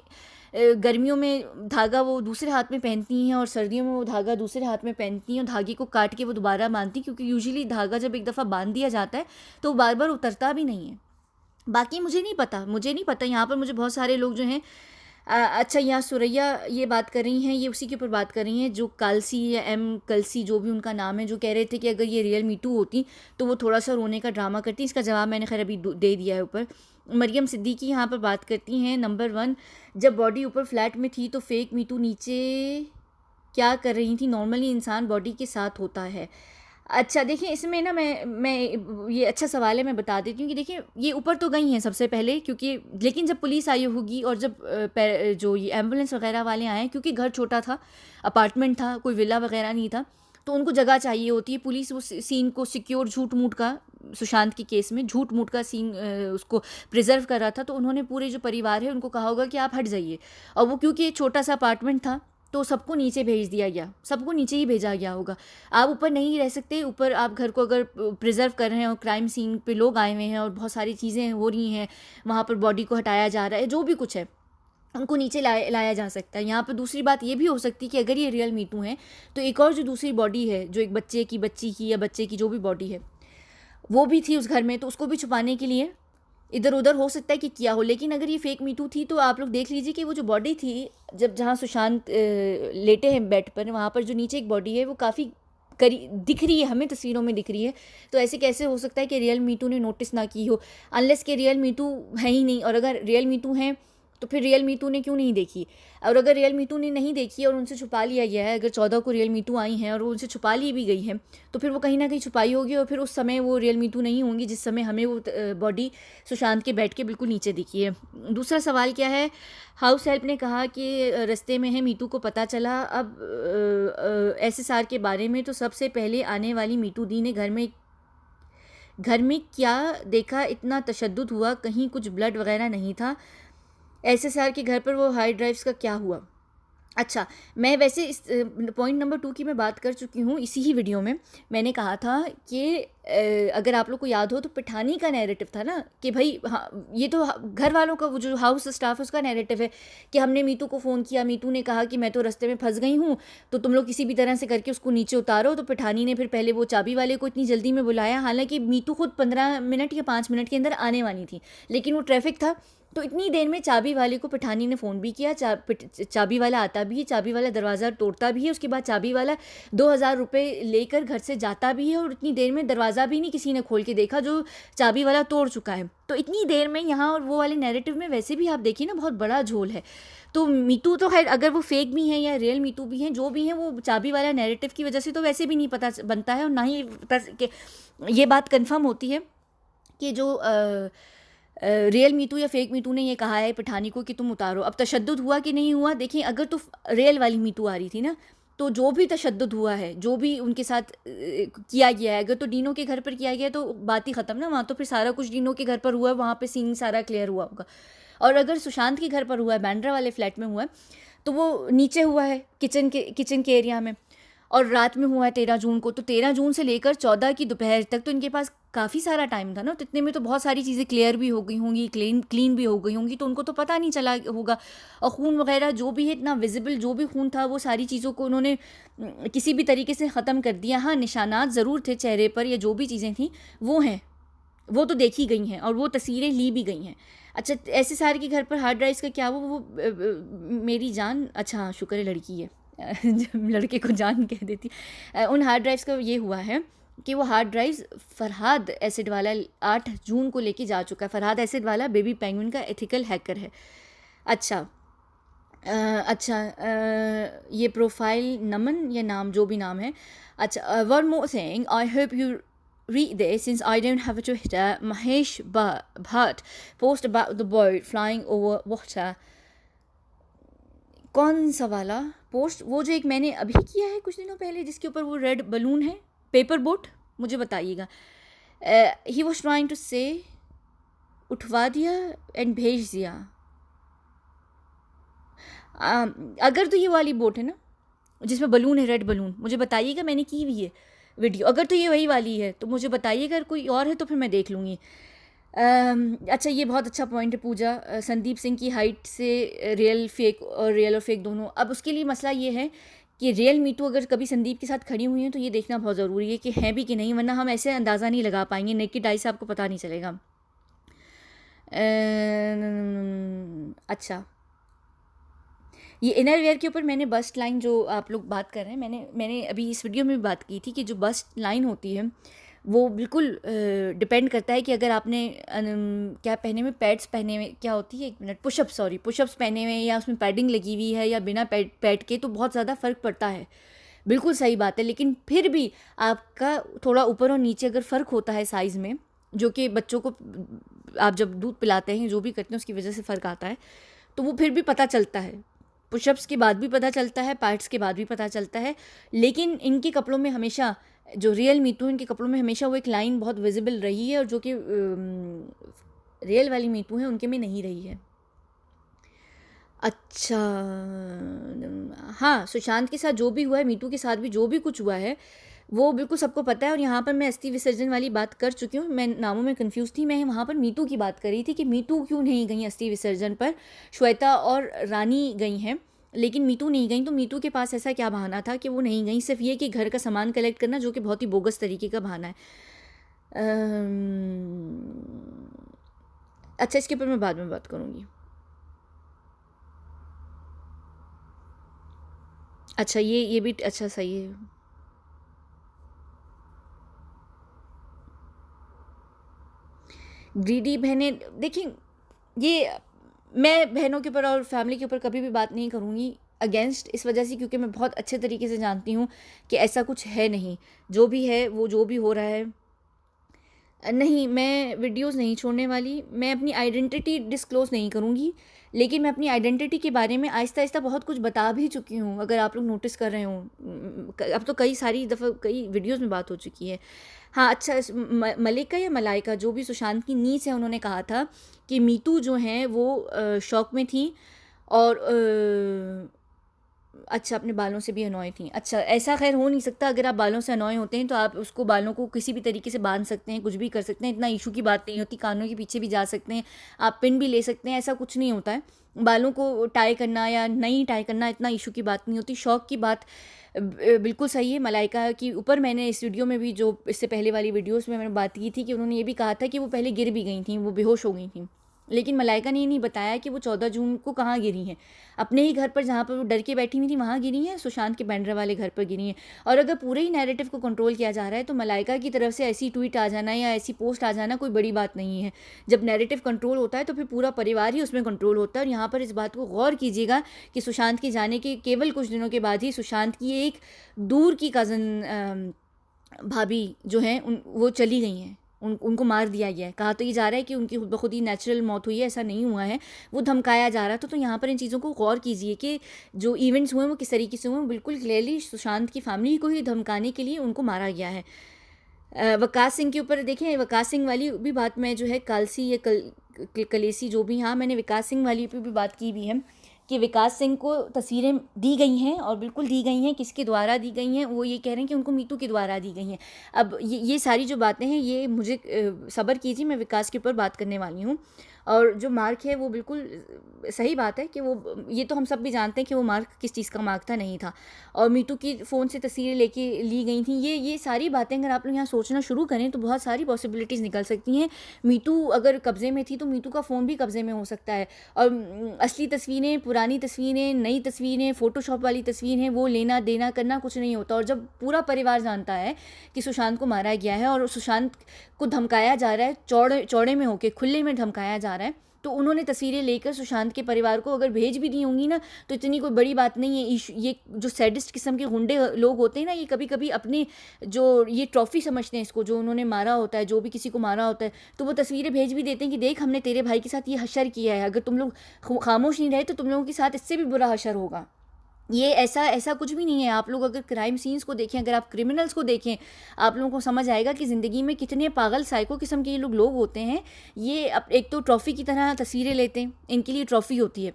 गर्मियों में धागा वो दूसरे हाथ में पहनती हैं और सर्दियों में वो धागा दूसरे हाथ में पहनती हैं और धागे को काट के वो दोबारा बांधती, क्योंकि यूजुअली धागा जब एक दफ़ा बांध दिया जाता है तो वो बार बार उतरता भी नहीं है। बाकी मुझे नहीं पता यहाँ पर मुझे बहुत सारे लोग जो हैं अच्छा, यहाँ सुरैया ये बात कर रही हैं, ये उसी के ऊपर बात कर रही हैं जो कालसी या एम कलसी जो भी उनका नाम है, जो कह रहे थे कि अगर ये रियल मीटू होती तो वो थोड़ा सा रोने का ड्रामा करती। इसका जवाब मैंने खैर अभी दे दिया है ऊपर। मरियम सिद्दीकी यहाँ पर बात करती हैं, नंबर 1, जब बॉडी ऊपर फ्लैट में थी तो फेक मीटू नीचे क्या कर रही थी? नॉर्मली इंसान बॉडी के साथ होता है। अच्छा देखिए, इसमें ना मैं ये अच्छा सवाल है, मैं बता देती हूँ कि देखिए ये ऊपर तो गई हैं सबसे पहले, क्योंकि लेकिन जब पुलिस आई होगी और जब जो ये एम्बुलेंस वगैरह वाले आए, क्योंकि घर छोटा था, अपार्टमेंट था, कोई विला वगैरह नहीं था, तो उनको जगह चाहिए होती है। पुलिस उस सीन को सिक्योर, झूठ मूठ का, सुशांत के केस में झूठ मूठ का सीन उसको प्रिजर्व कर रहा था, तो उन्होंने पूरे जो परिवार है उनको कहा होगा कि आप हट जाइए। और वो क्योंकि एक छोटा सा अपार्टमेंट था तो सबको नीचे भेज दिया गया, सबको नीचे ही भेजा गया होगा। आप ऊपर नहीं रह सकते, ऊपर आप घर को अगर प्रिजर्व कर रहे हैं और क्राइम सीन पे लोग आए हुए हैं और बहुत सारी चीज़ें हो रही हैं, वहाँ पर बॉडी को हटाया जा रहा है, जो भी कुछ है उनको नीचे लाया जा सकता है। यहाँ पर दूसरी बात ये भी हो सकती है कि अगर ये रियल मीटू हैं तो एक और जो दूसरी बॉडी है, जो एक बच्चे की या बच्चे की जो भी बॉडी है वो भी थी उस घर में, तो उसको भी छुपाने के लिए इधर उधर हो सकता है कि किया हो। लेकिन अगर ये फेक मीटू थी तो आप लोग देख लीजिए कि वो जो बॉडी थी, जब जहाँ सुशांत लेटे हैं बेड पर, वहाँ पर जो नीचे एक बॉडी है वो काफ़ी दिख रही है, हमें तस्वीरों में दिख रही है। तो ऐसे कैसे हो सकता है कि रियल मीटू ने नोटिस ना की हो, अनलेस के रियल मीटू है ही नहीं। और अगर रियल मीटू हैं तो फिर रियल मीटू ने क्यों नहीं देखी? और अगर रियल मीटू ने नहीं देखी और उनसे छुपा लिया गया है, अगर 14 को रियल मीटू आई हैं और वो उनसे छुपा ली भी गई हैं, तो फिर वो कहीं ना कहीं छुपाई होगी और फिर उस समय वो रियल मीटू नहीं होंगी जिस समय हमें वो बॉडी सुशांत के बेड के बिल्कुल नीचे दिखी है। दूसरा सवाल क्या है, हाउस हेल्प ने कहा कि रास्ते में है, मीटू को पता चला। अब SSR के बारे में तो सबसे पहले आने वाली मीटू दी ने घर में क्या देखा, इतना तशद्दुद हुआ, कहीं कुछ ब्लड वगैरह नहीं था। SSR के घर पर वो हार्ड ड्राइव्स का क्या हुआ? अच्छा, मैं वैसे इस पॉइंट नंबर 2 की मैं बात कर चुकी हूँ इसी ही वीडियो में। मैंने कहा था कि अगर आप लोग को याद हो तो पिठानी का नैरेटिव था ना कि भाई हाँ, ये तो घर वालों का, वो जो हाउस स्टाफ है उसका नैरेटिव है कि हमने मीतू को फ़ोन किया, मीतू ने कहा कि मैं तो रास्ते में फंस गई हूँ, तो तुम लोग किसी भी तरह से करके उसको नीचे उतारो। तो पिठानी ने फिर पहले वो चाबी वाले को इतनी जल्दी में बुलाया, हालांकि मीतू खुद 15 मिनट या 5 मिनट के अंदर आने वाली थी, लेकिन वो ट्रैफिक था, तो इतनी देर में चाबी वाले को पिठानी ने फ़ोन भी किया। चाबी वाला आता भी है, चाबी वाला दरवाज़ा तोड़ता भी है, उसके बाद चाबी वाला 2000 रुपये लेकर घर से जाता भी है, और इतनी देर में दरवाज़ा भी नहीं किसी ने खोल के देखा जो चाबी वाला तोड़ चुका है। तो इतनी देर में यहाँ और वो वाले नैरेटिव में वैसे भी आप देखिए ना बहुत बड़ा झोल है। तो मीतू तो खैर अगर वो फेक भी हैं या रियल मीतू भी हैं, जो भी हैं, वो चाबी वाला नैरेटिव की वजह से तो वैसे भी नहीं पता बनता है, और ना ही ये बात कन्फर्म होती है कि जो रियल मीतू या फेक मीतू ने ये कहा है पिठानी को कि तुम उतारो। अब तशद्दुद हुआ कि नहीं हुआ, देखिए अगर तो रियल वाली मीतू आ रही थी ना, तो जो भी तशद्दुद हुआ है, जो भी उनके साथ किया गया है, अगर तो डीनो के घर पर किया गया तो बात ही ख़त्म ना, वहाँ तो फिर सारा कुछ डीनो के घर पर हुआ है, वहाँ पे सीन सारा क्लियर हुआ होगा। और अगर सुशांत के घर पर हुआ है, बैंड्रा वाले फ्लैट में हुआ है, तो वो नीचे हुआ है किचन के एरिया में, और रात में हुआ है 13 जून को। तो 13 जून से लेकर 14 की दोपहर तक तो इनके पास काफ़ी सारा टाइम था ना, तो इतने में तो बहुत सारी चीज़ें क्लियर भी हो गई होंगी, क्लीन भी हो गई होंगी, तो उनको तो पता नहीं चला होगा। और खून वगैरह जो भी है, इतना विजिबल जो भी खून था, वो सारी चीज़ों को उन्होंने किसी भी तरीके से ख़त्म कर दिया। हाँ, निशानात ज़रूर थे चेहरे पर, या जो भी चीज़ें थी वो हैं, वो तो देखी गई हैं और वो तस्वीरें ली भी गई हैं। अच्छा, SSR के घर पर हार्ड ड्राइव्स का क्या वो मेरी जान, अच्छा शुक्र है लड़की है जब लड़के को जान कह देती। उन हार्ड ड्राइव्स का ये हुआ है कि वो हार्ड ड्राइव्स फरहाद एसिड वाला 8 जून को लेके जा चुका है। फरहाद एसिड वाला बेबी पेंगुइन का एथिकल हैकर है। अच्छा ये प्रोफाइल नमन या नाम जो भी नाम है। अच्छा, one more thing, I hope you read this since I don't have a Twitter. Mahesh Bhatt post about the boat flying over water. कौन सा वाला पोस्ट? वो जो एक मैंने अभी किया है कुछ दिनों पहले, जिसके ऊपर वो रेड बलून है, पेपर बोट, मुझे बताइएगा। ही वॉज ट्राइंग टू से उठवा दिया एंड भेज दिया। अगर तो ये वाली बोट है ना जिसमें बलून है, रेड बलून, मुझे बताइएगा, मैंने की हुई है वीडियो। अगर तो ये वही वाली है तो मुझे बताइएगा, अगर कोई और है तो फिर मैं देख लूँगी। अच्छा, ये बहुत अच्छा पॉइंट है पूजा। संदीप सिंह की हाइट से रियल और फेक दोनों। अब उसके लिए मसला ये है कि रियल मीटू अगर कभी संदीप के साथ खड़ी हुई हैं तो ये देखना बहुत ज़रूरी है कि हैं भी कि नहीं, वरना हम ऐसे अंदाज़ा नहीं लगा पाएंगे, नेकेड आई से आपको पता नहीं चलेगा। अच्छा, ये इनरवियर के ऊपर मैंने बस्ट लाइन जो आप लोग बात कर रहे हैं, मैंने अभी इस वीडियो में भी बात की थी कि जो बस्ट लाइन होती है वो बिल्कुल डिपेंड करता है कि अगर आपने क्या पहने में, पैड्स पहने हुए, क्या होती है, 1 मिनट, पुशअप्स पहने हुए या उसमें पैडिंग लगी हुई है या बिना पैड के, तो बहुत ज़्यादा फ़र्क पड़ता है। बिल्कुल सही बात है, लेकिन फिर भी आपका थोड़ा ऊपर और नीचे अगर फ़र्क होता है साइज़ में, जो कि बच्चों को आप जब दूध पिलाते हैं, जो भी करते हैं उसकी वजह से फ़र्क आता है, तो वो फिर भी पता चलता है। पुशअप्स के बाद भी पता चलता है, पैड्स के बाद भी पता चलता है। लेकिन इनके कपड़ों में हमेशा, जो रियल मीतू, इनके कपड़ों में हमेशा वो एक लाइन बहुत विजिबल रही है, और जो कि रियल वाली मीतू हैं उनके में नहीं रही है। अच्छा, हाँ, सुशांत के साथ जो भी हुआ है, मीतू के साथ भी जो भी कुछ हुआ है, वो बिल्कुल सबको पता है। और यहाँ पर मैं अस्थि विसर्जन वाली बात कर चुकी हूँ, मैं नामों में कंफ्यूज थी। मैं वहाँ पर मीतू की बात कर रही थी कि मीतू क्यों नहीं गई अस्थि विसर्जन पर। श्वेता और रानी गई हैं, लेकिन मीतू नहीं गई। तो मीतू के पास ऐसा क्या बहाना था कि वो नहीं गई? सिर्फ ये कि घर का सामान कलेक्ट करना, जो कि बहुत ही बोगस तरीके का बहाना है। अच्छा, इसके ऊपर मैं बाद में बात करूँगी। अच्छा, ये भी अच्छा, सही है। ग्रीडी बहनें, देखिए, ये मैं बहनों के ऊपर और फैमिली के ऊपर कभी भी बात नहीं करूँगी अगेंस्ट, इस वजह से क्योंकि मैं बहुत अच्छे तरीके से जानती हूँ कि ऐसा कुछ है नहीं। जो भी है वो जो भी हो रहा है, नहीं, मैं वीडियोस नहीं छोड़ने वाली, मैं अपनी आइडेंटिटी डिस्क्लोज़ नहीं करूँगी। लेकिन मैं अपनी आइडेंटिटी के बारे में आहिस्ता-आहिस्ता बहुत कुछ बता भी चुकी हूँ, अगर आप लोग नोटिस कर रहे हो। अब तो कई सारी दफ़ा कई वीडियोज़ में बात हो चुकी है। हाँ, अच्छा, मलिका या मलाइका, जो भी सुशांत की नीस है, उन्होंने कहा था कि मीतू जो हैं वो शॉक में थी, और अच्छा, अपने बालों से भी अनॉय थी। अच्छा, ऐसा खैर हो नहीं सकता। अगर आप बालों से अनॉय होते हैं तो आप उसको, बालों को किसी भी तरीके से बांध सकते हैं, कुछ भी कर सकते हैं, इतना इशू की बात नहीं होती। कानों के पीछे भी जा सकते हैं, आप पिन भी ले सकते हैं, ऐसा कुछ नहीं होता है। बालों को टाई करना या नहीं टाई करना इतना इशू की बात नहीं होती। शौक की बात बिल्कुल सही है। मलाइका के ऊपर मैंने इस वीडियो में भी, जो इससे पहले वाली वीडियोज़ में मैंने बात की थी, कि उन्होंने ये भी कहा था कि वो पहले गिर भी गई थी, वो बेहोश हो गई थी। लेकिन मलाइका ने ये नहीं बताया कि वो 14 जून को कहाँ गिरी हैं। अपने ही घर पर, जहाँ पर वो डर के बैठी हुई थी, वहाँ गिरी हैं, सुशांत के बैंड्रा वाले घर पर गिरी हैं। और अगर पूरे ही नैरेटिव को कंट्रोल किया जा रहा है, तो मलाइका की तरफ से ऐसी ट्वीट आ जाना या ऐसी पोस्ट आ जाना कोई बड़ी बात नहीं है। जब नैरेटिव कंट्रोल होता है तो फिर पूरा परिवार ही उसमें कंट्रोल होता है। और यहाँ पर इस बात को गौर कीजिएगा कि सुशांत के जाने के केवल कुछ दिनों के बाद ही सुशांत की एक दूर की कज़न भाभी जो हैं, वो चली गई हैं। उनको मार दिया गया है। कहा तो ये जा रहा है कि उनकी खुद ब खुद ही नेचुरल मौत हुई है, ऐसा नहीं हुआ है, वो धमकाया जा रहा था। तो यहाँ पर इन चीज़ों को गौर कीजिए कि जो इवेंट्स हुए वो किस तरीके से हुए। बिल्कुल क्लियरली सुशांत की फैमिली को ही धमकाने के लिए उनको मारा गया है। वकास सिंह के ऊपर देखें, वकास सिंह वाली भी बात मैं जो है कालसी या कलेसी जो भी, हाँ, मैंने विकास सिंह वाली पे भी बात की भी है कि विकास सिंह को तस्वीरें दी गई हैं, और बिल्कुल दी गई हैं। किसके द्वारा दी गई हैं? वो ये कह रहे हैं कि उनको मीतू के द्वारा दी गई हैं। अब ये सारी जो बातें हैं, ये मुझे सब्र कीजिए, मैं विकास के ऊपर बात करने वाली हूँ। और जो मार्क है वो बिल्कुल सही बात है कि वो, ये तो हम सब भी जानते हैं कि वो मार्क किस चीज़ का मार्क था, नहीं था। और मीतू की फ़ोन से तस्वीरें लेके ली गई थी। ये सारी बातें अगर आप लोग यहाँ सोचना शुरू करें तो बहुत सारी पॉसिबिलिटीज़ निकल सकती हैं। मीतू अगर कब्ज़े में थी तो मीतू का फ़ोन भी कब्ज़े में हो सकता है। और असली तस्वीरें, पुरानी तस्वीरें, नई तस्वीरें, फ़ोटोशॉप वाली तस्वीर हैं, वो लेना देना करना कुछ नहीं होता। और जब पूरा परिवार जानता है कि सुशांत को मारा गया है और सुशांत को धमकाया जा रहा है, चौड़े चौड़े में होके, खुले में धमकाया जा रहा है, तो उन्होंने तस्वीरें लेकर सुशांत के परिवार को अगर भेज भी दी होंगी ना, तो इतनी कोई बड़ी बात नहीं है। ये जो सैडिस्ट किस्म के गुंडे लोग होते हैं ना, ये कभी कभी अपने, जो ये ट्रॉफी समझते हैं इसको, जो उन्होंने मारा होता है, जो भी किसी को मारा होता है, तो वो तस्वीरें भेज भी देते हैं कि देख, हमने तेरे भाई के साथ ये हशर किया है, अगर तुम लोग खामोश नहीं रहे तो तुम लोगों के साथ इससे भी बुरा हशर होगा। ये ऐसा ऐसा कुछ भी नहीं है। आप लोग अगर क्राइम सीन्स को देखें, अगर आप क्रिमिनल्स को देखें, आप लोगों को समझ आएगा कि ज़िंदगी में कितने पागल साइको किस्म के ये लोग होते हैं। ये एक तो ट्रॉफ़ी की तरह तस्वीरें लेते हैं, इनके लिए ट्रॉफ़ी होती है।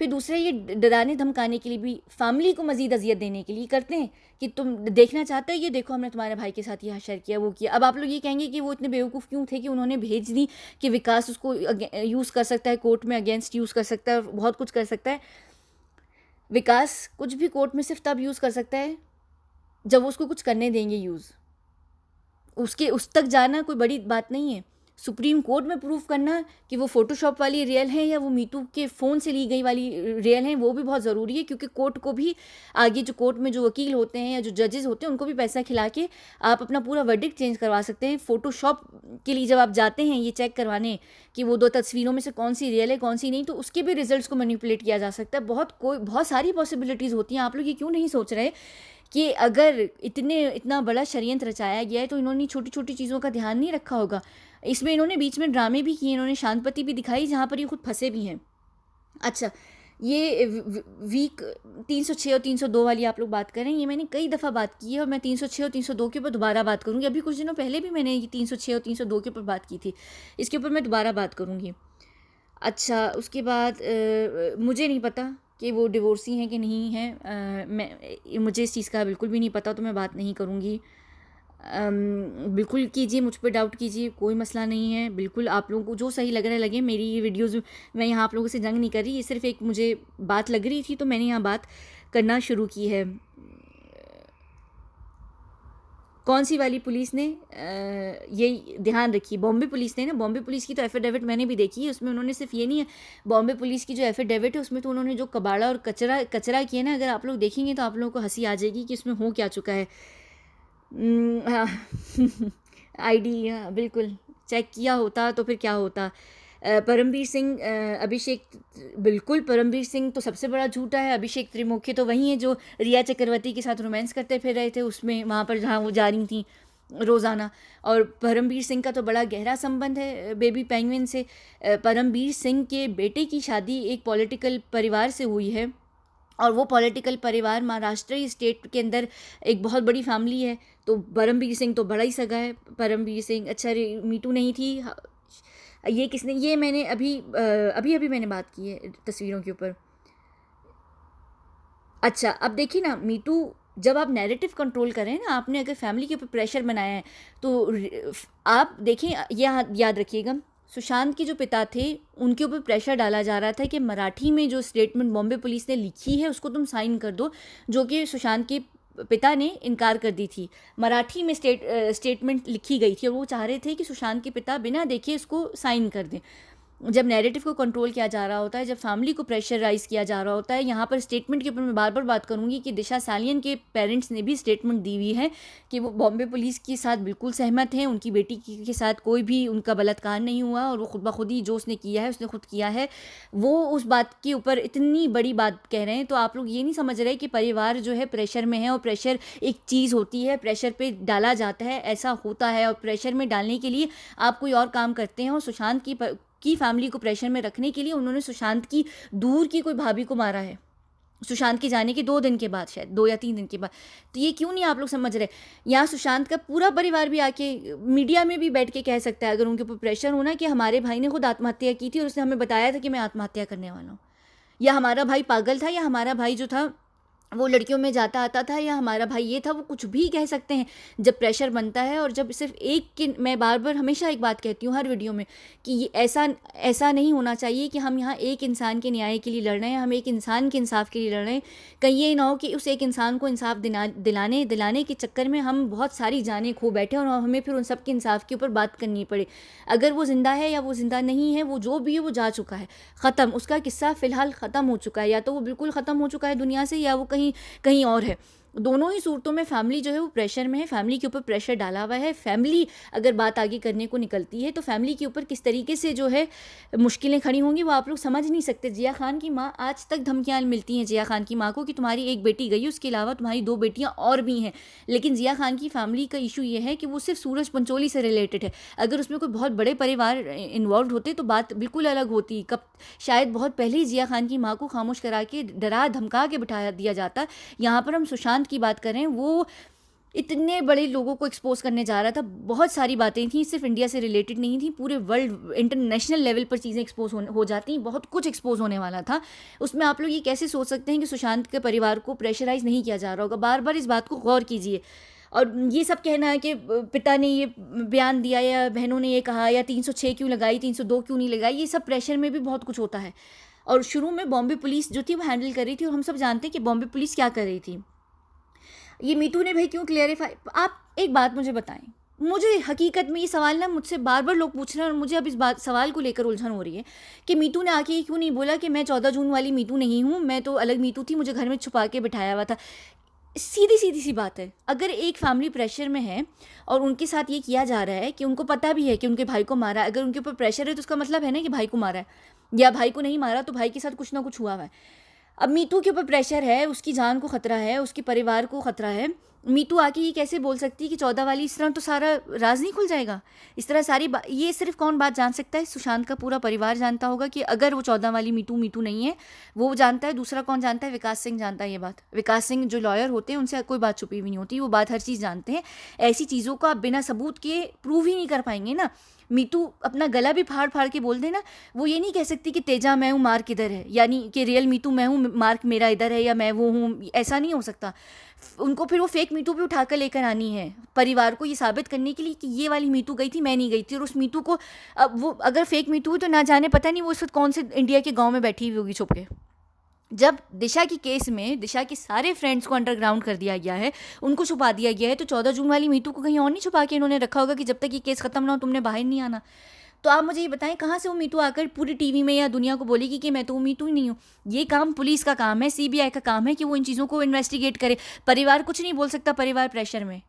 फिर दूसरा, ये डराने धमकाने के लिए भी, फैमिली को मज़ीद अज़ियत देने के लिए करते हैं कि तुम देखना चाहते हो, ये देखो हमने तुम्हारे भाई के साथ ये हशर किया, वो किया। अब आप लोग ये कहेंगे कि वो इतने बेवकूफ़ क्यों थे कि उन्होंने भेज दी कि विकास उसको यूज़ कर सकता है, कोर्ट में अगेंस्ट यूज़ कर सकता है और बहुत कुछ कर सकता है। विकास कुछ भी कोर्ट में सिर्फ तब यूज़ कर सकता है जब वो उसको कुछ करने देंगे यूज़। उसके उस तक जाना कोई बड़ी बात नहीं है। सुप्रीम कोर्ट में प्रूफ करना कि वो फ़ोटोशॉप वाली रियल है या वो मीतू के फ़ोन से ली गई वाली रियल है, वो भी बहुत ज़रूरी है, क्योंकि कोर्ट को भी आगे जो कोर्ट में जो वकील होते हैं या जो जजेस होते हैं उनको भी पैसा खिला के आप अपना पूरा वर्डिक्ट चेंज करवा सकते हैं। फ़ोटोशॉप के लिए जब आप जाते हैं ये चेक करवाने कि वो 2 तस्वीरों में से कौन सी रियल है कौन सी नहीं, तो उसके भी रिजल्ट्स को मैनिपुलेट किया जा सकता है। बहुत सारी पॉसिबिलिटीज़ होती हैं। आप लोग ये क्यों नहीं सोच रहे कि अगर इतना बड़ा षड्यंत्र रचाया गया है तो इन्होंने छोटी-छोटी चीज़ों का ध्यान नहीं रखा होगा। इसमें इन्होंने बीच में ड्रामे भी किए, इन्होंने शांतपति भी दिखाई जहाँ पर ये खुद फँसे भी हैं। अच्छा, ये वीक 306 और 302 वाली आप लोग बात कर रहे हैं, ये मैंने कई दफ़ा बात की है और मैं 306 और 302 के ऊपर दोबारा बात करूँगी। अभी कुछ दिनों पहले भी मैंने ये 306 और 302 के ऊपर बात की थी। इसके ऊपर मैं दोबारा बात करूँगी। अच्छा, उसके बाद मुझे नहीं पता कि वो डिवोर्सी हैं कि नहीं हैं। मुझे इस चीज़ का बिल्कुल भी नहीं पता, तो मैं बात नहीं करूँगी। बिल्कुल कीजिए, मुझ पे डाउट कीजिए, कोई मसला नहीं है। बिल्कुल आप लोगों को जो सही लग रहा है लगे। मेरी ये वीडियोज़, मैं यहाँ आप लोगों से जंग नहीं कर रही, ये सिर्फ़ एक मुझे बात लग रही थी तो मैंने यहाँ बात करना शुरू की है। कौन सी वाली पुलिस ने ये ध्यान रखी, बॉम्बे पुलिस ने ना, बॉम्बे पुलिस की तो एफिडेविट मैंने भी देखी है। उसमें उन्होंने सिर्फ ये नहीं है, बॉम्बे पुलिस की जो एफिडेविट है उसमें तो उन्होंने जो कबाड़ा और कचरा किया ना, अगर आप लोग देखेंगे तो आप लोगों को हंसी आ जाएगी कि इसमें हो क्या चुका है। हाँ आईडी, हाँ बिल्कुल, चेक किया होता तो फिर क्या होता। परमवीर सिंह, अभिषेक, बिल्कुल परमवीर सिंह तो सबसे बड़ा झूठा है। अभिषेक त्रिमुखी तो वही है जो रिया चक्रवर्ती के साथ रोमांस करते फिर रहे थे उसमें, वहाँ पर जहाँ वो जा रही थी रोज़ाना। और परमवीर सिंह का तो बड़ा गहरा संबंध है बेबी पेंगुइन से। परमवीर सिंह के बेटे की शादी एक पॉलिटिकल परिवार से हुई है और वो पॉलिटिकल परिवार महाराष्ट्र स्टेट के अंदर एक बहुत बड़ी फैमिली है। तो परमवीर सिंह तो बड़ा ही सगा है। परमवीर सिंह, अच्छा मीटू नहीं थी, ये किसने, ये मैंने अभी मैंने बात की है तस्वीरों के ऊपर। अच्छा, अब देखिए ना, मीटू जब आप नैरेटिव कंट्रोल करें ना, आपने अगर फैमिली के ऊपर प्रेशर बनाया है तो आप देखें, यह याद रखिएगा, सुशांत के जो पिता थे उनके ऊपर प्रेशर डाला जा रहा था कि मराठी में जो स्टेटमेंट बॉम्बे पुलिस ने लिखी है उसको तुम साइन कर दो, जो कि सुशांत के पिता ने इनकार कर दी थी। मराठी में स्टेटमेंट लिखी गई थी और वो चाह रहे थे कि सुशांत के पिता बिना देखे इसको साइन कर दें। जब नैरेटिव को कंट्रोल किया जा रहा होता है, जब फैमिली को प्रेशराइज़ किया जा रहा होता है, यहाँ पर स्टेटमेंट के ऊपर मैं बार बार बात करूँगी कि दिशा सालियन के पेरेंट्स ने भी स्टेटमेंट दी हुई है कि वो बॉम्बे पुलिस के साथ बिल्कुल सहमत हैं, उनकी बेटी के साथ कोई भी उनका बलात्कार नहीं हुआ और वो खुद ब खुद ही जो उसने किया है उसने खुद किया है। वो उस बात के ऊपर इतनी बड़ी बात कह रहे हैं, तो आप लोग ये नहीं समझ रहे कि परिवार जो है प्रेशर में है, और प्रेशर एक चीज़ होती है, प्रेशर पे डाला जाता है, ऐसा होता है, और प्रेशर में डालने के लिए आप कोई और काम करते हैं। और सुशांत की फैमिली को प्रेशर में रखने के लिए उन्होंने सुशांत की दूर की कोई भाभी को मारा है, सुशांत के जाने के 2 दिन के बाद, शायद 2 या 3 दिन के बाद। तो ये क्यों नहीं आप लोग समझ रहे? यहाँ सुशांत का पूरा परिवार भी आके मीडिया में भी बैठ के कह सकता है, अगर उनके ऊपर प्रेशर होना, कि हमारे भाई ने खुद आत्महत्या की थी और उसने हमें बताया था कि मैं आत्महत्या करने वाला हूँ, या हमारा भाई पागल था, या हमारा भाई जो था वो लड़कियों में जाता आता था, या हमारा भाई ये था, वो कुछ भी कह सकते हैं जब प्रेशर बनता है। और जब सिर्फ एक के, मैं बार बार हमेशा एक बात कहती हूँ हर वीडियो में कि ये ऐसा नहीं होना चाहिए कि हम यहाँ एक इंसान के न्याय के लिए लड़ रहे हैं, हम एक इंसान के इंसाफ के लिए लड़ रहे हैं। कहीं ये ना हो कि उस एक इंसान को इंसाफ दिलाने के चक्कर में हम बहुत सारी जानें खो बैठे और हमें फिर उन सब के इंसाफ के ऊपर बात करनी पड़े। अगर वो ज़िंदा है या वो ज़िंदा नहीं है, वो जो भी है वो जा चुका है, ख़त्म, उसका किस्सा फ़िलहाल ख़त्म हो चुका है। या तो वो बिल्कुल ख़त्म हो चुका है दुनिया से, या वो कहीं कहीं और है। दोनों ही सूरतों में फैमिली जो है वो प्रेशर में है, फैमिली के ऊपर प्रेशर डाला हुआ है। फैमिली अगर बात आगे करने को निकलती है तो फैमिली के ऊपर किस तरीके से जो है मुश्किलें खड़ी होंगी वो आप लोग समझ नहीं सकते। जिया खान की माँ आज तक धमकियाँ मिलती हैं जिया खान की माँ को कि तुम्हारी एक बेटी गई, उसके अलावा तुम्हारी 2 बेटियाँ और भी हैं। लेकिन जिया खान की फैमिली का इशू ये है कि वो सिर्फ सूरज पंचोली से रिलेटेड है। अगर उसमें कोई बहुत बड़े परिवार इन्वॉल्व होते तो बात बिल्कुल अलग होती। कब शायद बहुत पहले ही जिया खान की माँ को खामोश करा के, डरा धमका के बिठा दिया जाता। यहाँ पर हम सुशांत की बात करें, वो इतने बड़े लोगों को एक्सपोज करने जा रहा था। बहुत सारी बातें थी, सिर्फ इंडिया से रिलेटेड नहीं थी, पूरे वर्ल्ड इंटरनेशनल लेवल पर चीज़ें एक्सपोज हो जाती, बहुत कुछ एक्सपोज होने वाला था। उसमें आप लोग ये कैसे सोच सकते हैं कि सुशांत के परिवार को प्रेशराइज नहीं किया जा रहा होगा? बार बार इस बात को गौर कीजिए। और ये सब कहना है कि पिता ने ये बयान दिया या बहनों ने ये कहा या 306 क्यों लगाई, 302 क्यों नहीं लगाई, ये सब प्रेशर में भी बहुत कुछ होता है। और शुरू में बॉम्बे पुलिस जो थी वो हैंडल कर रही थी, और हम सब जानते हैं कि बॉम्बे पुलिस क्या कर रही थी। ये मीतू ने भाई क्यों क्लियरिफाई, आप एक बात मुझे बताएं। मुझे हकीकत में ये सवाल ना मुझसे बार बार लोग पूछ रहे हैं, और मुझे अब इस बात सवाल को लेकर उलझन हो रही है कि मीतू ने आके क्यों नहीं बोला कि मैं 14 जून वाली मीतू नहीं हूँ, मैं तो अलग मीतू थी, मुझे घर में छुपा के बिठाया हुआ था। सीधी सीधी सी बात है, अगर एक फैमिली प्रेशर में है और उनके साथ ये किया जा रहा है कि उनको पता भी है कि उनके भाई को मारा है, अगर उनके ऊपर प्रेशर है तो उसका मतलब है ना कि भाई को मारा है, या भाई को नहीं मारा तो भाई के साथ कुछ ना कुछ हुआ है। अब मीतू के ऊपर प्रेशर है, उसकी जान को खतरा है, उसके परिवार को खतरा है। मीतू आके ये कैसे बोल सकती है कि 14 वाली, इस तरह तो सारा राज नहीं खुल जाएगा। इस तरह सारी ये सिर्फ कौन बात जान सकता है? सुशांत का पूरा परिवार जानता होगा कि अगर वो 14 वाली मीतू मीतू नहीं है, वो जानता है। दूसरा कौन जानता है? विकास सिंह जानता है ये बात। विकास सिंह जो लॉयर होते हैं उनसे कोई बात छुपी हुई नहीं होती, वो बात हर चीज़ जानते हैं। ऐसी चीज़ों को आप बिना सबूत के प्रूव ही नहीं कर पाएंगे ना। मीतू अपना गला भी फाड़ फाड़ के बोल दे ना, वो ये नहीं कह सकती कि तेजा मैं हूँ, मार्क इधर है, यानी कि रियल मीतू मैं हूँ, मार्क मेरा इधर है, या मैं वो हूँ। ऐसा नहीं हो सकता। उनको फिर वो फेक मीतू भी उठाकर लेकर आनी है परिवार को ये साबित करने के लिए कि ये वाली मीतू गई थी, मैं नहीं गई थी। और उस मीतू को, अब वो अगर फेक मीतू है तो ना जाने, पता नहीं वो इस वक्त कौन से इंडिया के गाँव में बैठी हुई होगी छुप के। जब दिशा की केस में दिशा के सारे फ्रेंड्स को अंडरग्राउंड कर दिया गया है, उनको छुपा दिया गया है, तो 14 जून वाली मीतू को कहीं और नहीं छुपा के इन्होंने रखा होगा कि जब तक ये केस खत्म ना हो तुमने बाहर नहीं आना। तो आप मुझे ये बताएं, कहाँ से वो मीतू आकर पूरी टीवी में या दुनिया को बोलेगी कि मैं तो मीतू ही नहीं हूँ? ये काम पुलिस का काम है, सीबीआई का काम है कि वो इन चीज़ों को इन्वेस्टिगेट करे। परिवार कुछ नहीं बोल सकता, परिवार प्रेशर में।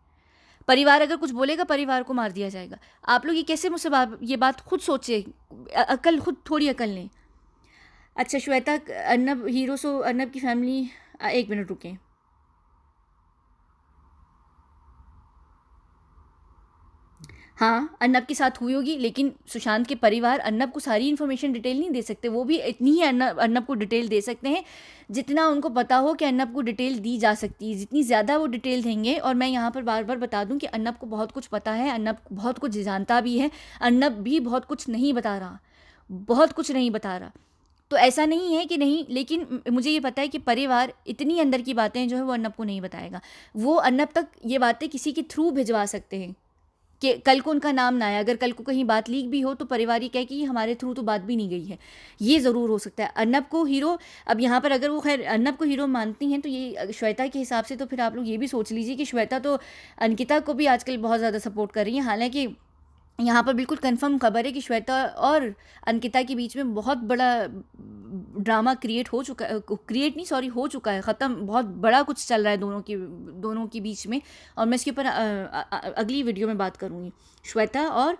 परिवार अगर कुछ बोलेगा परिवार को मार दिया जाएगा। आप लोग ये कैसे मुझसे ये बात खुद सोचे, अकल खुद थोड़ी अकल लें। अच्छा, श्वेता अर्नब हीरो, सो अर्नब की फैमिली, एक मिनट रुकें। हाँ, अर्नब के साथ हुई होगी, लेकिन सुशांत के परिवार अर्नब को सारी इन्फॉर्मेशन डिटेल नहीं दे सकते। वो भी इतनी ही अर्नब को डिटेल दे सकते हैं जितना उनको पता हो कि अर्नब को डिटेल दी जा सकती है। जितनी ज़्यादा वो डिटेल देंगे, और मैं यहाँ पर बार बार बता दूँ कि अर्नब को बहुत कुछ पता है, अर्नब बहुत कुछ जानता भी है, अर्नब भी बहुत कुछ नहीं बता रहा, बहुत कुछ नहीं बता रहा। तो ऐसा नहीं है कि नहीं, लेकिन मुझे ये पता है कि परिवार इतनी अंदर की बातें जो है वो अर्नब को नहीं बताएगा। वो अर्नब तक ये बातें किसी के थ्रू भिजवा सकते हैं कि कल को उनका नाम ना आए। अगर कल को कहीं बात लीक भी हो तो परिवार ये कहे कि हमारे थ्रू तो बात भी नहीं गई है। ये ज़रूर हो सकता है। अर्नब को हीरो, अब यहाँ पर अगर वो खैर अर्नब को हीरो मानती हैं तो ये श्वेता के हिसाब से, तो फिर आप लोग ये भी सोच लीजिए कि श्वेता तो अंकिता को भी आजकल बहुत ज़्यादा सपोर्ट कर रही है। हालांकि यहाँ पर बिल्कुल कंफर्म खबर है कि श्वेता और अंकिता के बीच में बहुत बड़ा ड्रामा क्रिएट हो चुका है, क्रिएट नहीं सॉरी हो चुका है, ख़त्म। बहुत बड़ा कुछ चल रहा है दोनों के बीच में, और मैं इसके ऊपर अगली वीडियो में बात करूँगी। श्वेता और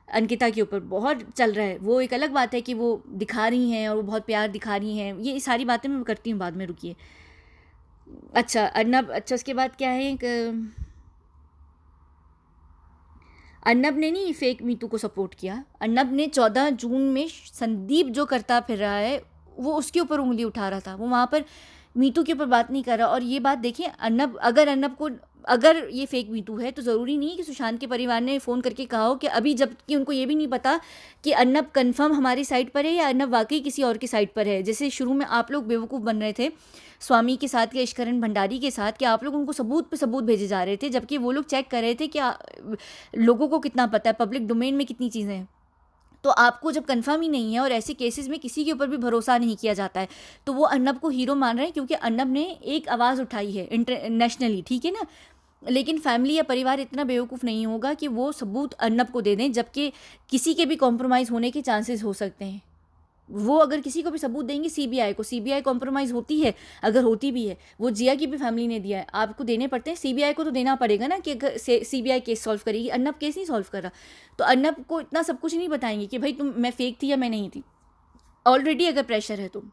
अंकिता के ऊपर बहुत चल रहा है। वो एक अलग बात है कि वो दिखा रही हैं और वो बहुत प्यार दिखा रही हैं, ये सारी बातें मैं करती हूँ बाद में, रुकिए। अच्छा अर्नब, अच्छा उसके बाद क्या है, अर्नब ने नहीं फेक मीतू को सपोर्ट किया। अर्नब ने 14 जून में संदीप जो करता फिर रहा है वो उसके ऊपर उंगली उठा रहा था, वो वहाँ पर मीतू के ऊपर बात नहीं कर रहा। और ये बात देखिए, अर्नब को अगर ये फेक मीतू है तो ज़रूरी नहीं कि सुशांत के परिवार ने फ़ोन करके कहा हो कि अभी, जबकि उनको ये भी नहीं पता कि अर्नब कन्फर्म हमारी साइड पर है या अर्नब वाकई किसी और की साइड पर है। जैसे शुरू में आप लोग बेवकूफ़ बन रहे थे स्वामी के साथ या ईश्करण भंडारी के साथ, कि आप लोग उनको सबूत पे सबूत भेजे जा रहे थे, जबकि वो लोग चेक कर रहे थे कि लोगों को कितना पता है, पब्लिक डोमेन में कितनी चीज़ें हैं। तो आपको जब कंफर्म ही नहीं है और ऐसे केसेस में किसी के ऊपर भी भरोसा नहीं किया जाता है, तो वो अर्नब को हीरो मान रहे हैं क्योंकि अर्नब ने एक आवाज़ उठाई है इंटरनेशनली, ठीक है ना। लेकिन फैमिली या परिवार इतना बेवकूफ़ नहीं होगा कि वो सबूत अर्नब को दे दें, जबकि किसी के भी कॉम्प्रोमाइज़ होने के चांसेस हो सकते हैं। वो अगर किसी को भी सबूत देंगे सीबीआई को, सीबीआई कॉम्प्रोमाइज़ होती है, अगर होती भी है, वो जिया की भी फैमिली ने दिया है, आपको देने पड़ते हैं, सीबीआई को तो देना पड़ेगा ना, कि अगर सीबीआई केस सॉल्व करेगी, अर्नब केस नहीं सॉल्व कर रहा, तो अर्नब को इतना सब कुछ नहीं बताएंगे कि भाई तुम मैं फेक थी या मैं नहीं थी, ऑलरेडी अगर प्रेशर है तो।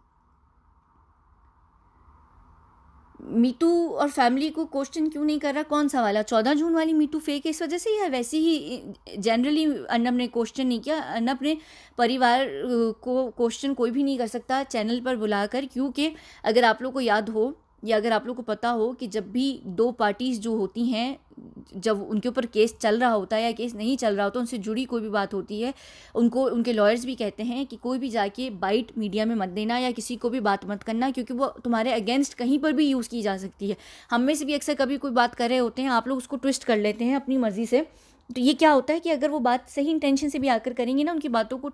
मीटू और फैमिली को क्वेश्चन क्यों नहीं कर रहा, कौन सा वाला 14 जून वाली मीटू फेक है इस वजह से, या वैसे ही जनरली अर्नब ने क्वेश्चन नहीं किया? अर्नब ने परिवार को क्वेश्चन कोई भी नहीं कर सकता चैनल पर बुलाकर, क्योंकि अगर आप लोग को याद हो या अगर आप लोग को पता हो कि जब भी दो पार्टीज़ जो होती हैं, जब उनके ऊपर केस चल रहा होता है या केस नहीं चल रहा होता, उनसे जुड़ी कोई भी बात होती है, उनको उनके लॉयर्स भी कहते हैं कि कोई भी जाके बाइट मीडिया में मत देना या किसी को भी बात मत करना, क्योंकि वो तुम्हारे अगेंस्ट कहीं पर भी यूज़ की जा सकती है। हम में से भी अक्सर कभी कोई बात कर रहे होते हैं, आप लोग उसको ट्विस्ट कर लेते हैं अपनी मर्ज़ी से, तो ये क्या होता है कि अगर वो बात सही इंटेंशन से भी आकर करेंगे ना, उनकी बातों को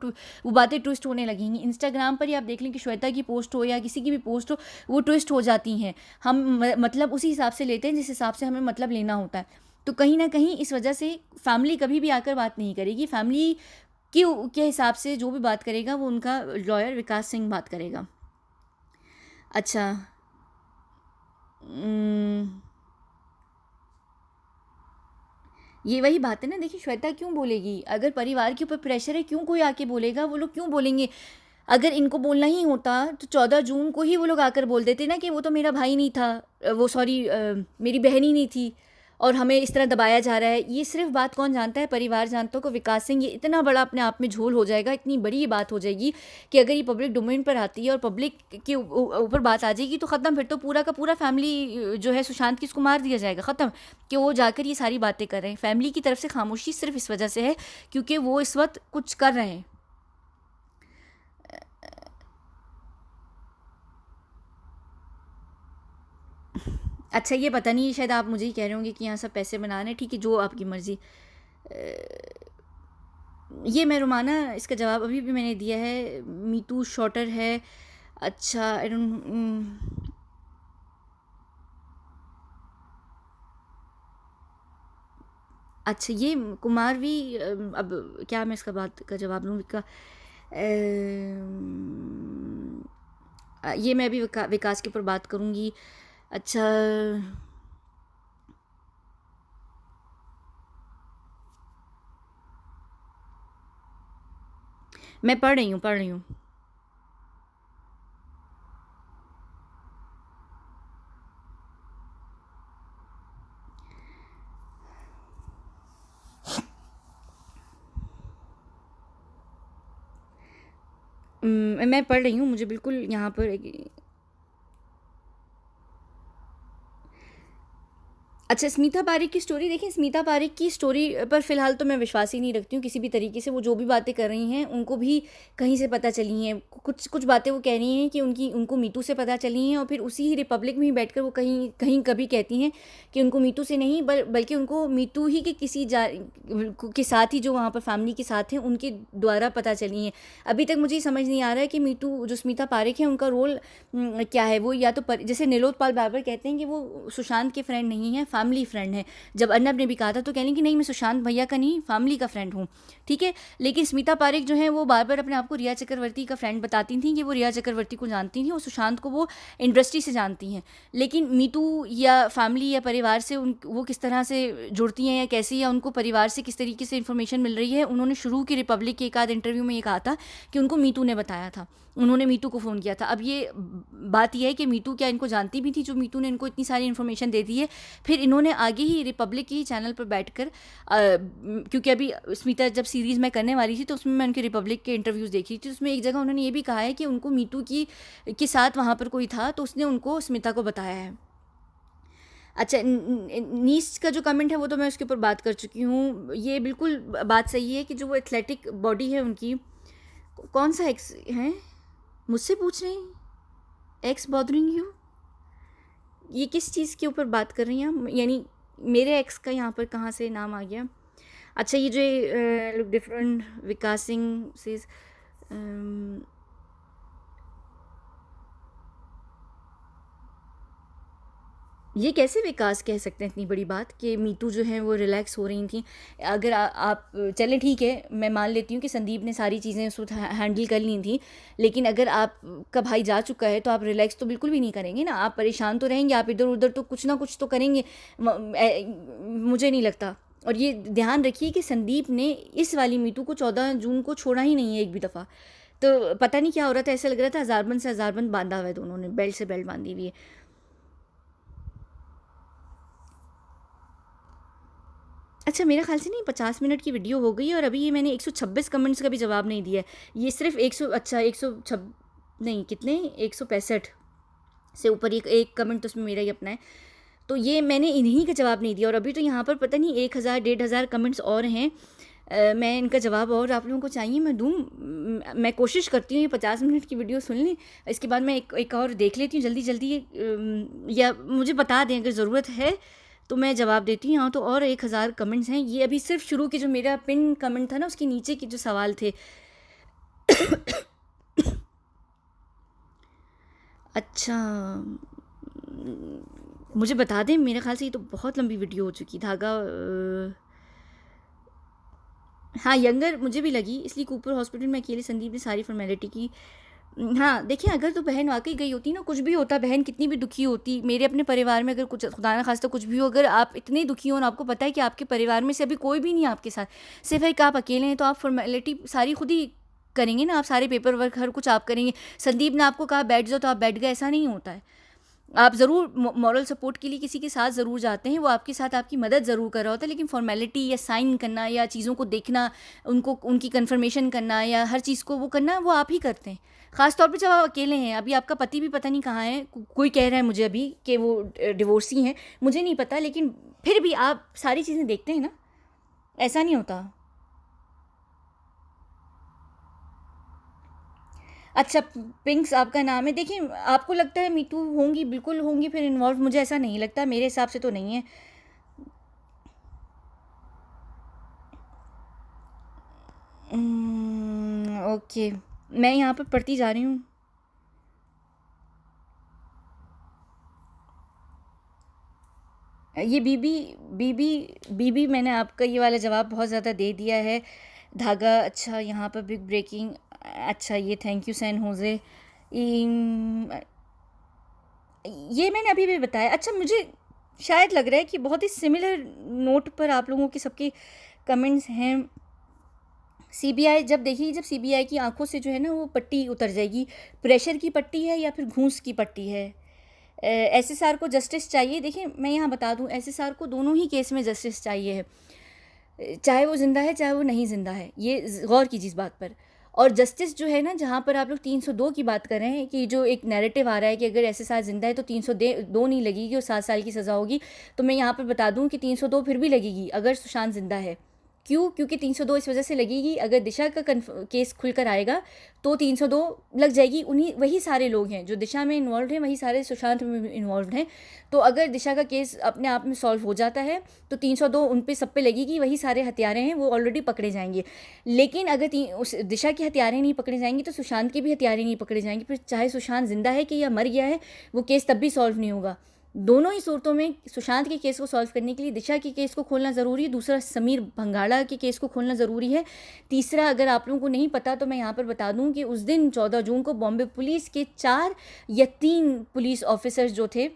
वो बातें ट्विस्ट होने लगेंगी। इंस्टाग्राम पर ही आप देख लें कि श्वेता की पोस्ट हो या किसी की भी पोस्ट हो, वो ट्विस्ट हो जाती हैं। हम मतलब उसी हिसाब से लेते हैं जिस हिसाब से हमें मतलब लेना होता है। तो कहीं ना कहीं इस वजह से फैमिली कभी भी आकर बात नहीं करेगी, फैमिली के हिसाब से जो भी बात करेगा वो उनका लॉयर विकास सिंह बात करेगा। अच्छा, ये वही बात है ना, देखिए श्वेता क्यों बोलेगी, अगर परिवार के ऊपर प्रेशर है क्यों कोई आके बोलेगा, वो लोग क्यों बोलेंगे? अगर इनको बोलना ही होता तो 14 जून को ही वो लोग आकर बोल देते ना कि वो तो मेरा भाई नहीं था, वो सॉरी मेरी बहन ही नहीं थी और हमें इस तरह दबाया जा रहा है। ये सिर्फ बात कौन जानता है? परिवार जानता को। विकास सिंह ये इतना बड़ा अपने आप में झोल हो जाएगा, इतनी बड़ी ये बात हो जाएगी कि अगर ये पब्लिक डोमेन पर आती है और पब्लिक के ऊपर बात आ जाएगी तो ख़त्म, फिर तो पूरा का पूरा फैमिली जो है सुशांत की, इसको मार दिया जाएगा, ख़त्म, कि वो जाकर ये सारी बातें कर रहे हैं। फैमिली की तरफ से खामोशी सिर्फ इस वजह से है क्योंकि वो इस वक्त कुछ कर रहे हैं। अच्छा, ये पता नहीं, शायद आप मुझे ही कह रहे होंगे कि यहाँ सब पैसे बना रहे हैं, ठीक है, जो आपकी मर्ज़ी। ये मैं रुमाना, इसका जवाब अभी भी मैंने दिया है, मीटू शॉर्टर है। अच्छा, आई डोंट, अच्छा ये कुमार भी, अब क्या मैं इसका बात का जवाब दूँ इसका, ये मैं अभी विकास के ऊपर बात करूँगी। अच्छा, मैं पढ़ रही हूँ। मैं पढ़ रही हूँ, मुझे बिल्कुल यहाँ पर अच्छा, स्मिता पारेख की स्टोरी देखिए, स्मिता पारेख की स्टोरी पर फ़िलहाल तो मैं विश्वास ही नहीं रखती हूँ किसी भी तरीके से। वो जो भी बातें कर रही हैं उनको भी कहीं से पता चली हैं, कुछ कुछ बातें वो कह रही हैं कि उनको मीटू से पता चली हैं, और फिर उसी ही रिपब्लिक में ही बैठकर वो कहीं कहीं कभी कहती हैं कि उनको मीटू से नहीं बल्कि उनको मीटू ही के किसी के साथ ही, जो वहाँ पर फैमिली के साथ हैं, उनके द्वारा पता चली हैं। अभी तक मुझे समझ नहीं आ रहा है कि मीटू जो स्मिता पारेख है उनका रोल क्या है। वो या तो जैसे नीलोद पाल बाबर कहते हैं कि वो सुशांत के फ्रेंड नहीं है, फैमिली फ्रेंड है। जब अर्नब ने भी कहा था तो कह लें कि नहीं, मैं सुशांत भैया का नहीं, फैमिली का फ्रेंड हूँ, ठीक है। लेकिन स्मिता पारेख जो है वो बार बार अपने आप को रिया चक्रवर्ती का फ्रेंड बताती थी कि वो रिया चक्रवर्ती को जानती थी और सुशांत को वो इंडस्ट्री से जानती हैं। लेकिन मीटू या फैमिली या परिवार से वो किस तरह से जुड़ती हैं या कैसी, या उनको परिवार से किस तरीके से इन्फॉर्मेशन मिल रही है, उन्होंने शुरू की रिपब्लिक के एक आध इंटरव्यू में ये कहा था कि उनको मीटू ने बताया था, उन्होंने मीटू को फ़ोन किया था। अब ये बात यह है कि मीटू क्या इनको जानती भी थी, जो मीटू ने इनको इतनी सारी इन्फॉर्मेशन दे दी है। फिर इन्होंने आगे ही रिपब्लिक की चैनल पर बैठकर, क्योंकि अभी स्मिता जब सीरीज़ मैं करने वाली थी तो उसमें मैं उनके रिपब्लिक के इंटरव्यूज़ देख रही थी, उसमें एक जगह उन्होंने ये भी कहा है कि उनको मीटू के साथ वहाँ पर कोई था तो उसने उनको स्मिता को बताया है। अच्छा, नीस का जो कमेंट है वो तो मैं उसके ऊपर बात कर चुकी हूँ। ये बिल्कुल बात सही है कि जो वो एथलेटिक बॉडी है उनकी, कौन सा एक्स है मुझसे पूछ रहे हैं, एक्स बॉदरिंग यू, ये किस चीज़ के ऊपर बात कर रही हैं हम? यानी मेरे एक्स का यहाँ पर कहाँ से नाम आ गया? अच्छा, ये जो लुक डिफरेंट विकास सिंह से, ये कैसे विकास कह सकते हैं इतनी बड़ी बात कि मीतू जो है वो रिलैक्स हो रही थी। अगर आप चलें ठीक है, मैं मान लेती हूँ कि संदीप ने सारी चीज़ें उस वक्त हैंडल कर ली थी, लेकिन अगर आपका भाई जा चुका है तो आप रिलैक्स तो बिल्कुल भी नहीं करेंगे ना, आप परेशान तो रहेंगे, आप इधर उधर तो कुछ ना कुछ तो करेंगे। मुझे नहीं लगता। और ये ध्यान रखिए कि संदीप ने इस वाली मीतू को 14 जून को छोड़ा ही नहीं है एक भी दफ़ा। तो पता नहीं क्या हो रहा था, ऐसा लग रहा था हज़ारबंद से हज़ारबंद बांधा हुआ है दोनों ने, बेल्ट से बेल्ट बांधी हुई है। अच्छा, मेरे ख़्याल से नहीं 50 मिनट की वीडियो हो गई है और अभी ये मैंने 126 कमेंट्स का भी जवाब नहीं दिया है। ये सिर्फ़ 100, अच्छा 106 नहीं कितने, 165 से ऊपर एक कमेंट तो उसमें मेरा ही अपना है। तो ये मैंने इन्हीं का जवाब नहीं दिया और अभी तो यहाँ पर पता नहीं 1000 1500 कमेंट्स और हैं। मैं इनका जवाब और आप लोगों को चाहिए मैं दूँ। मैं कोशिश करती हूँ ये 50 मिनट की वीडियो सुन लें, इसके बाद मैं एक और देख लेती हूँ जल्दी जल्दी, या मुझे बता दें अगर ज़रूरत है तो मैं जवाब देती हूँ। हाँ, तो और 1000 कमेंट्स हैं। ये अभी सिर्फ शुरू की जो मेरा पिन कमेंट था ना, उसके नीचे के जो सवाल थे। अच्छा, मुझे बता दें, मेरे ख़्याल से ये तो बहुत लंबी वीडियो हो चुकी। धागा हाँ, यंगर मुझे भी लगी, इसलिए कूपर हॉस्पिटल में अकेले संदीप ने सारी फॉर्मेलिटी की। हाँ, देखिए अगर तो बहन वाक़ई गई होती ना, कुछ भी होता, बहन कितनी भी दुखी होती, मेरे अपने परिवार में अगर कुछ खुदा ना ख़ास्ता कुछ भी हो, अगर आप इतने दुखी हो और आपको पता है कि आपके परिवार में से अभी कोई भी नहीं है आपके साथ, सिर्फ़ एक आप अकेले हैं, तो आप फॉर्मेलिटी सारी खुद ही करेंगे ना, आप सारे पेपर वर्क हर कुछ आप करेंगे। संदीप ने आपको कहा बैठ जाओ तो आप बैठ गए, ऐसा नहीं होता है। आप ज़रूर मॉरल सपोर्ट के लिए किसी के साथ ज़रूर जाते हैं, वो आपके साथ आपकी मदद ज़रूर कर रहा होता है, लेकिन फॉर्मेलिटी या साइन करना या चीज़ों को देखना, उनको उनकी कन्फर्मेशन करना या हर चीज़ को वो करना, वो आप ही करते हैं। ख़ास तौर पे जब आप अकेले हैं। अभी आपका पति भी पता नहीं कहाँ है, कोई कह रहा है मुझे अभी कि वो डिवोर्सी हैं, मुझे नहीं पता, लेकिन फिर भी आप सारी चीज़ें देखते हैं ना, ऐसा नहीं होता। अच्छा, पिंक्स आपका नाम है। देखिए आपको लगता है मीतू होंगी, बिल्कुल होंगी फिर इन्वॉल्व, मुझे ऐसा नहीं लगता, मेरे हिसाब से तो नहीं है। ओके, मैं यहाँ पर पढ़ती जा रही हूँ। ये बीबी बीबी बीबी मैंने आपका ये वाला जवाब बहुत ज़्यादा दे दिया है। धागा, अच्छा यहाँ पर बिग ब्रेकिंग, अच्छा ये थैंक यू सैन होजे, ये मैंने अभी भी बताया। अच्छा, मुझे शायद लग रहा है कि बहुत ही सिमिलर नोट पर आप लोगों के सबके कमेंट्स हैं। सीबीआई, जब देखिए जब सीबीआई की आंखों से जो है ना वो पट्टी उतर जाएगी, प्रेशर की पट्टी है या फिर घूंस की पट्टी है। एसएसआर को जस्टिस चाहिए। देखिए मैं यहाँ बता दूँ, एसएसआर को दोनों ही केस में जस्टिस चाहिए है, चाहे वो ज़िंदा है चाहे वो नहीं ज़िंदा है, ये गौर कीजिए इस बात पर। और जस्टिस जो है ना, जहाँ पर आप लोग 302 की बात कर रहे हैं कि जो एक नैरेटिव आ रहा है कि अगर एसएसआर ज़िंदा है तो 302 नहीं लगेगी और 7 साल की सज़ा होगी, तो मैं यहाँ पर बता दूँ कि 302 फिर भी लगेगी अगर सुशांत ज़िंदा है। क्यों? क्योंकि 302 इस वजह से लगेगी, अगर दिशा का केस खुलकर आएगा तो 302 लग जाएगी। उन्हीं वही सारे लोग हैं जो दिशा में इन्वॉल्व हैं, वही सारे सुशांत में इन्वॉल्व हैं। तो अगर दिशा का केस अपने आप में सॉल्व हो जाता है तो 302 उन पे सब पे लगेगी, वही सारे हत्यारे हैं, वो ऑलरेडी पकड़े जाएंगे। लेकिन अगर उस दिशा के हत्यारे नहीं पकड़े जाएंगे तो सुशांत के भी हत्यारे नहीं पकड़े जाएंगे, फिर चाहे सुशांत जिंदा है कि या मर गया है, वो केस तब भी सॉल्व नहीं होगा। दोनों ही सूरतों में सुशांत के केस को सॉल्व करने के लिए दिशा के केस को खोलना ज़रूरी है, दूसरा समीर भंगाड़ा के केस को खोलना ज़रूरी है, तीसरा अगर आप लोगों को नहीं पता तो मैं यहाँ पर बता दूँ कि उस दिन 14 जून को बॉम्बे पुलिस के 4 या 3 पुलिस ऑफिसर्स जो थे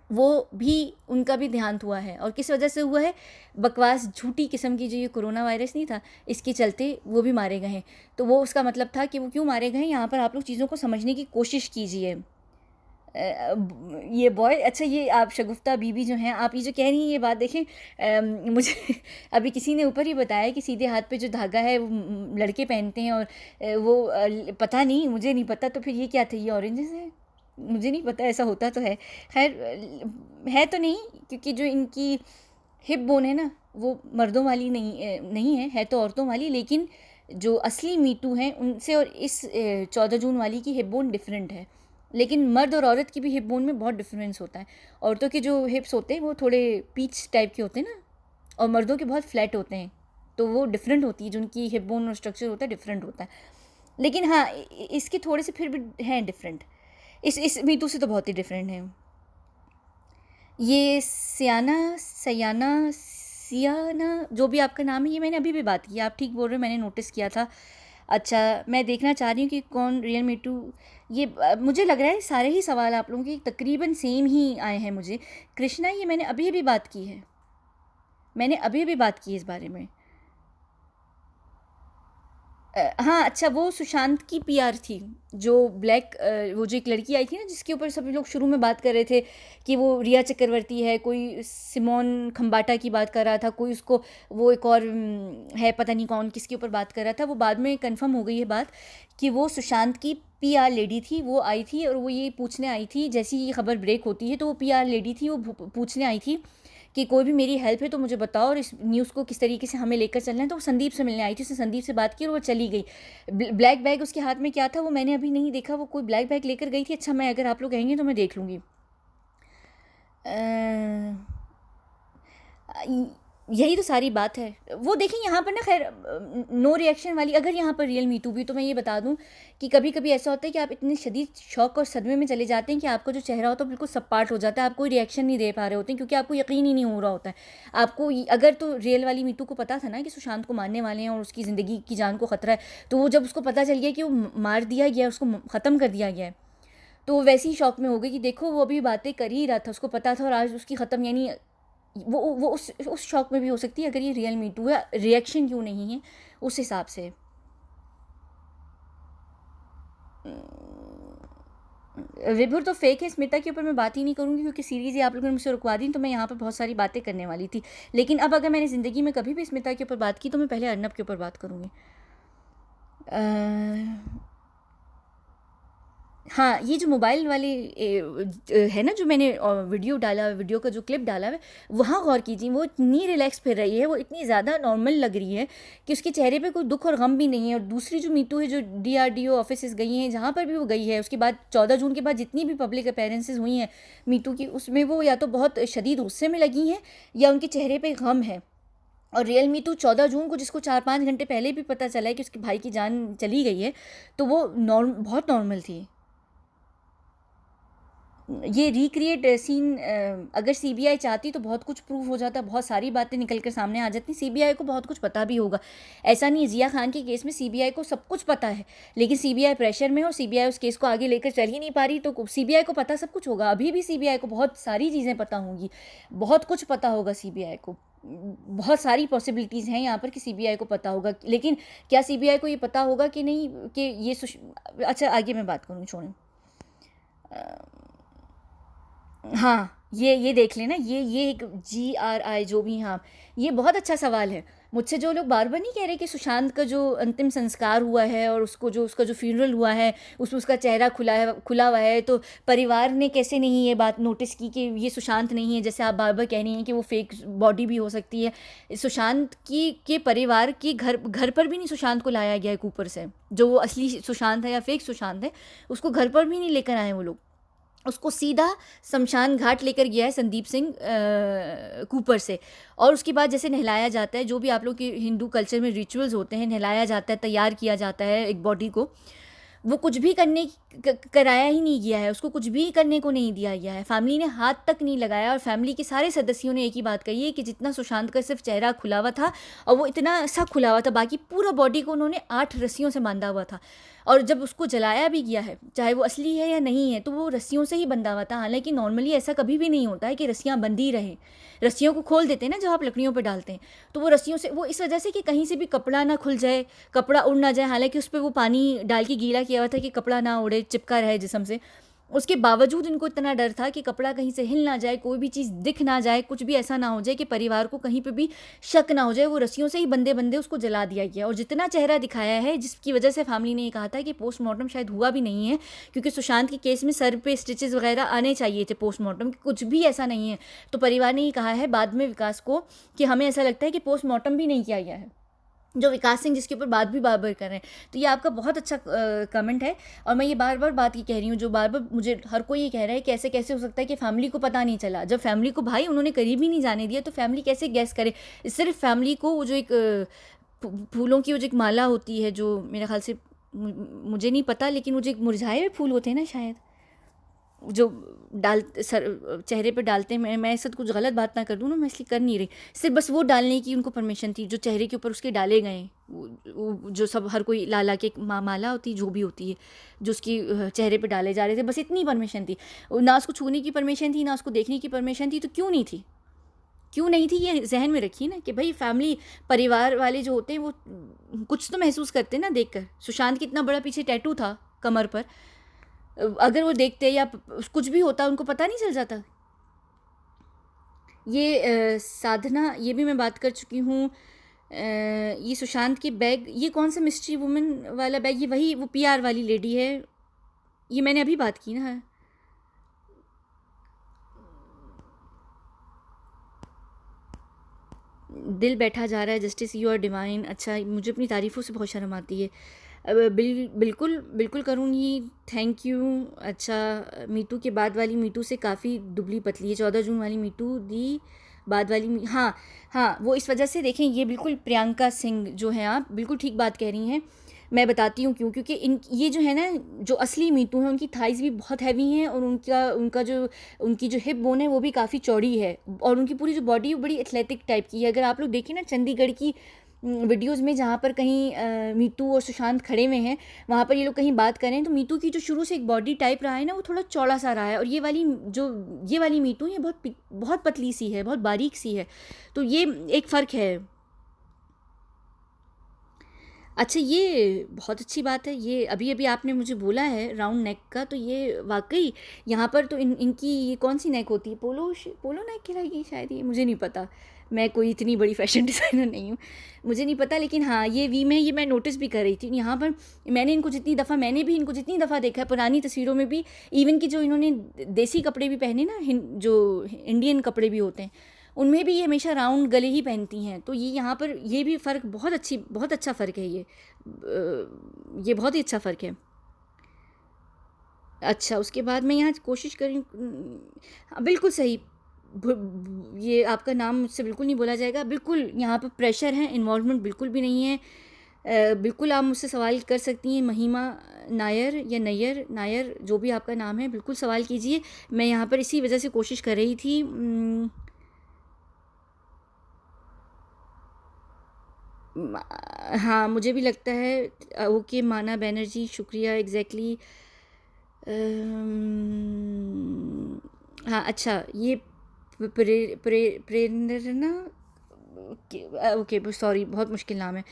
वो भी, उनका भी देहांत हुआ है। और किस वजह से हुआ है? बकवास झूठी किस्म की जो ये कोरोना वायरस नहीं था, इसके चलते वो भी मारे गए हैं। तो वो उसका मतलब था कि वो क्यों मारे गए हैं, यहाँ पर आप लोग चीज़ों को समझने की कोशिश कीजिए। ये बॉय, अच्छा ये आप शगुफ्ता बीबी जो हैं, आप ये जो कह रही हैं ये बात देखें, मुझे अभी किसी ने ऊपर ही बताया कि सीधे हाथ पे जो धागा है वो लड़के पहनते हैं, और वो पता नहीं, मुझे नहीं पता, तो फिर ये क्या थे, ये ऑरेंजेस हैं, मुझे नहीं पता, ऐसा होता तो है। खैर, है तो नहीं, क्योंकि जो इनकी हिप बोन है ना वो मर्दों वाली नहीं है तो औरतों वाली, लेकिन जो असली मीटू हैं उनसे और इस 14 जून वाली की हिप बोन डिफरेंट है। लेकिन मर्द और औरत की भी हिप बोन में बहुत डिफरेंस होता है। औरतों के जो हिप्स होते हैं वो थोड़े पीच टाइप के होते हैं ना, और मर्दों के बहुत फ्लैट होते हैं, तो वो डिफरेंट होती है, जो उनकी हिप बोन और स्ट्रक्चर होता है डिफरेंट होता है। लेकिन हाँ, इसके थोड़े से फिर भी हैं डिफरेंट, इस मीतू से तो बहुत ही डिफरेंट है। ये सियाना जो भी आपका नाम है, ये मैंने अभी भी बात की, आप ठीक बोल रहे हो, मैंने नोटिस किया था। अच्छा, मैं देखना चाह रही हूँ कि कौन रियल मीटू। ये मुझे लग रहा है सारे ही सवाल आप लोगों के तकरीबन सेम ही आए हैं मुझे। कृष्णा, ये मैंने अभी अभी बात की है, मैंने अभी अभी बात की है इस बारे में। हाँ, अच्छा, वो सुशांत की पीआर थी, जो ब्लैक वो जो एक लड़की आई थी ना, जिसके ऊपर सभी लोग शुरू में बात कर रहे थे कि वो रिया चक्रवर्ती है, कोई सिमोन खम्बाटा की बात कर रहा था, कोई उसको वो एक और है, पता नहीं कौन किसके ऊपर बात कर रहा था। वो बाद में कंफर्म हो गई है बात कि वो सुशांत की पीआर लेडी थी। वो आई थी और वो ये पूछने आई थी, जैसी ये खबर ब्रेक होती है तो वो पीआर लेडी थी, वो पूछने आई थी कि कोई भी मेरी हेल्प है तो मुझे बताओ, और इस न्यूज़ को किस तरीके से हमें लेकर चलना है। तो वो संदीप से मिलने आई थी, उसने संदीप से बात की और वो चली गई। ब्लैक बैग उसके हाथ में क्या था वो मैंने अभी नहीं देखा, वो कोई ब्लैक बैग लेकर गई थी। अच्छा, मैं अगर आप लोग कहेंगे तो मैं देख लूँगी। यही तो सारी बात है। वो देखें यहाँ पर ना, खैर नो रिएक्शन वाली, अगर यहाँ पर रियल मीटू भी, तो मैं ये बता दूँ कि कभी कभी ऐसा होता है कि आप इतने शदीद शौक और सदमे में चले जाते हैं कि आपका जो चेहरा होता है बिल्कुल सपाट हो जाता है, आप कोई रिएक्शन नहीं दे पा रहे होते हैं, क्योंकि आपको यकीन ही नहीं हो रहा होता है। आपको अगर तो रियल वाली मीटू को पता था ना कि सुशांत को मारने वाले हैं और उसकी ज़िंदगी की जान को ख़तरा है, तो वो जब उसको पता चल गया कि वो मार दिया गया, उसको ख़त्म कर दिया गया है, तो वो वैसे ही शौक में हो गई कि देखो वो अभी बातें कर ही रहा था, उसको पता था, और आज उसकी ख़त्म, यानी वो उस शौक में भी हो सकती है अगर ये रियल मी टू है, रिएक्शन क्यों नहीं है उस हिसाब से। विभुर तो फेक है, स्मिता के ऊपर मैं बात ही नहीं करूँगी क्योंकि सीरीज़ ही आप लोगों ने मुझसे रुकवा दी, तो मैं यहाँ पर बहुत सारी बातें करने वाली थी। लेकिन अब अगर मैंने ज़िंदगी में कभी भी स्मिता के ऊपर बात की तो मैं पहले अर्नब के ऊपर बात करूँगी। हाँ, ये जो मोबाइल वाली है ना, जो मैंने वीडियो डाला, वीडियो का जो क्लिप डाला है, वहाँ गौर कीजिए, वो इतनी रिलैक्स फिर रही है, वो इतनी ज़्यादा नॉर्मल लग रही है कि उसके चेहरे पे कोई दुख और गम भी नहीं है। और दूसरी जो मीतू है, जो डीआरडीओ ऑफिसेज गई हैं, जहाँ पर भी वो गई है, उसके बाद 14 जून के बाद जितनी भी पब्लिक अपीयरेंसेस हुई हैं मीतू की, उसमें वो या तो बहुत शदीद गुस्से में लगी हैं या उनके चेहरे पे गम है। और रियल मी टू 14 जून को, जिसको 4-5 घंटे पहले भी पता चला है कि उसके भाई की जान चली गई है, तो वो बहुत नॉर्मल थी। ये रिक्रिएट सीन अगर सीबीआई चाहती तो बहुत कुछ प्रूव हो जाता, बहुत सारी बातें निकल कर सामने आ जाती। सीबीआई को बहुत कुछ पता भी होगा, ऐसा नहीं है। जिया खान के केस में सीबीआई को सब कुछ पता है, लेकिन सीबीआई प्रेशर में, और सीबीआई उस केस को आगे लेकर चल ही नहीं पा रही। तो सीबीआई को पता सब कुछ होगा, अभी भी सीबीआई को बहुत सारी चीज़ें पता होंगी, बहुत कुछ पता होगा सीबीआई को। बहुत सारी पॉसिबिलिटीज़ हैं यहाँ पर कि सीबीआई को पता होगा, लेकिन क्या सीबीआई को ये पता होगा कि नहीं कि ये अच्छा, आगे मैं बात करूँगी, छोड़ें। हाँ, ये देख लेना, ये एक GRI जो भी, हाँ, ये बहुत अच्छा सवाल है। मुझसे जो लोग बार-बार नहीं कह रहे कि सुशांत का जो अंतिम संस्कार हुआ है और उसका जो फ्यूनरल हुआ है, उसमें उसका चेहरा खुला हुआ है, तो परिवार ने कैसे नहीं ये बात नोटिस की कि ये सुशांत नहीं है, जैसे आप बार-बार कह रही हैं कि वो फेक बॉडी भी हो सकती है। सुशांत की के परिवार के घर पर भी नहीं सुशांत को लाया गया है ऊपर से, जो वो असली सुशांत है या फेक सुशांत है, उसको घर पर भी नहीं लेकर आए वो लोग। उसको सीधा शमशान घाट लेकर गया है संदीप सिंह कूपर से। और उसके बाद जैसे नहलाया जाता है, जो भी आप लोग के हिंदू कल्चर में रिचुअल्स होते हैं, नहलाया जाता है, तैयार किया जाता है एक बॉडी को, वो कुछ भी कराया ही नहीं गया है, उसको कुछ भी करने को नहीं दिया गया है, फैमिली ने हाथ तक नहीं लगाया। और फैमिली के सारे सदस्यों ने एक ही बात कही है कि जितना सुशांत का सिर्फ चेहरा खुला हुआ था, और वो इतना सा खुला हुआ था, बाकी पूरा बॉडी को उन्होंने 8 रस्सियों से बांधा हुआ था। और जब उसको जलाया भी गया है, चाहे वो असली है या नहीं है, तो वो रस्सियों से ही बंधा हुआ था। हालांकि नॉर्मली ऐसा कभी भी नहीं होता है कि रस्सियाँ बंधी रहें, रस्सियों को खोल देते हैं ना जब आप लकड़ियों पर डालते हैं, तो वो रस्सियों से, वो इस वजह से कि कहीं से भी कपड़ा ना खुल जाए, कपड़ा उड़ ना जाए। हालांकि उस पर वो पानी डाल के गीला किया हुआ था कि कपड़ा ना उड़े, चिपका रहे जिस्म से। उसके बावजूद इनको इतना डर था कि कपड़ा कहीं से हिल ना जाए, कोई भी चीज़ दिख ना जाए, कुछ भी ऐसा ना हो जाए कि परिवार को कहीं पे भी शक ना हो जाए। वो रस्सियों से ही बंदे बंदे उसको जला दिया गया। और जितना चेहरा दिखाया है, जिसकी वजह से फैमिली ने ये कहा था कि पोस्टमार्टम शायद हुआ भी नहीं है, क्योंकि सुशांत के केस में सर पे स्टिचेस वगैरह आने चाहिए थे पोस्टमार्टम, कुछ भी ऐसा नहीं है। तो परिवार ने ये कहा है बाद में विकास को कि हमें ऐसा लगता है कि पोस्टमार्टम भी नहीं किया गया है, जो विकास सिंह जिसके ऊपर बात भी बार बार कर रहे हैं। तो ये आपका बहुत अच्छा कमेंट है, और मैं ये बार बार बात की कह रही हूँ, जो बार बार मुझे हर कोई ये कह रहा है कि ऐसे कैसे हो सकता है कि फैमिली को पता नहीं चला। जब फैमिली को भाई उन्होंने करीब ही नहीं जाने दिया, तो फैमिली कैसे गैस करे। सिर्फ फैमिली को वो जो एक फूलों की वो जो एक माला होती है, जो मेरे ख्याल से मुझे नहीं पता, लेकिन वो जो एक मुरझाए हुए फूल होते हैं ना शायद, जो डाल सर चेहरे पे डालते हैं, मैं ऐसा कुछ गलत बात ना कर दूँ ना, मैं इसलिए कर नहीं रही, सिर्फ बस वो डालने की उनको परमिशन थी जो चेहरे के ऊपर उसके डाले गए, वो जो सब हर कोई लाला के माला होती जो भी होती है जो उसकी चेहरे पे डाले जा रहे थे, बस इतनी परमिशन थी। ना उसको छूने की परमिशन थी, ना उसको देखने की परमिशन थी, तो क्यों नहीं थी, क्यों नहीं थी, ये जहन में रखिए ना कि भाई फैमिली परिवार वाले जो होते हैं वो कुछ तो महसूस करते हैं ना देखकर। सुशांत की इतना बड़ा पीछे टैटू था कमर पर, अगर वो देखते या कुछ भी होता उनको पता नहीं चल जाता। ये साधना, ये भी मैं बात कर चुकी हूँ। ये सुशांत की बैग, ये कौन सा मिस्ट्री वुमन वाला बैग, ये वही वो पीआर वाली लेडी है, ये मैंने अभी बात की ना। दिल बैठा जा रहा है, जस्टिस यू आर डिवाइन। अच्छा, मुझे अपनी तारीफ़ों से बहुत शर्म आती है। बिल्कुल बिल्कुल करूँगी, थैंक यू। अच्छा, मीटू के बाद वाली मीटू से काफ़ी दुबली पतली है, 14 जून वाली मीटू दी बाद वाली हाँ हाँ, वो इस वजह से देखें, ये बिल्कुल प्रियंका सिंह जो हैं, आप बिल्कुल ठीक बात कह रही हैं। मैं बताती हूँ क्यों, क्योंकि इन ये जो है ना, जो असली मीतू हैं उनकी थाइज़ भी बहुत हैवी हैं, और उनका जो उनकी जो हिप बोन है वो भी काफ़ी चौड़ी है, और उनकी पूरी जो बॉडी है बड़ी एथलेटिक टाइप की है। अगर आप लोग देखें ना चंडीगढ़ की वीडियोज़ में, जहाँ पर कहीं मीतू और सुशांत खड़े हुए हैं, वहाँ पर ये लोग कहीं बात करें, तो मीतू की जो शुरू से एक बॉडी टाइप रहा है ना, वो थोड़ा चौड़ा सा रहा है, और ये वाली मीतू ये बहुत पतली सी है, बहुत बारीक सी है, तो ये एक फ़र्क है। अच्छा, ये बहुत अच्छी बात है, ये अभी अभी आपने मुझे बोला है राउंड नेक का, तो ये वाकई यहाँ पर तो इनकी ये कौन सी नेक होती है, पोलो नेक कहलाएगी शायद, ये मुझे नहीं पता, मैं कोई इतनी बड़ी फैशन डिज़ाइनर नहीं हूँ, मुझे नहीं पता, लेकिन हाँ ये वी में ये मैं नोटिस भी कर रही थी यहाँ पर। मैंने भी इनको जितनी दफ़ा देखा है पुरानी तस्वीरों में भी, इवन कि जो इन्होंने देसी कपड़े भी पहने ना, जो इंडियन कपड़े भी होते हैं, उनमें भी ये हमेशा राउंड गले ही पहनती हैं, तो ये यहाँ पर ये भी फ़र्क बहुत अच्छा फ़र्क है ये बहुत ही अच्छा फ़र्क है। अच्छा, उसके बाद मैं यहाँ कोशिश करी, हाँ, बिल्कुल सही। ये आपका नाम मुझसे बिल्कुल नहीं बोला जाएगा, बिल्कुल यहाँ पर प्रेशर है, इन्वॉल्वमेंट बिल्कुल भी नहीं है। बिल्कुल आप मुझसे सवाल कर सकती हैं, महिमा नायर या नैयर, नायर जो भी आपका नाम है, बिल्कुल सवाल कीजिए। मैं यहाँ पर इसी वजह से कोशिश कर रही थी। हाँ, मुझे भी लगता है। ओके माना बैनर्जी, शुक्रिया, एग्जैक्टली। हाँ, अच्छा, ये प्रेरणा, ओके सॉरी, बहुत मुश्किल नाम है।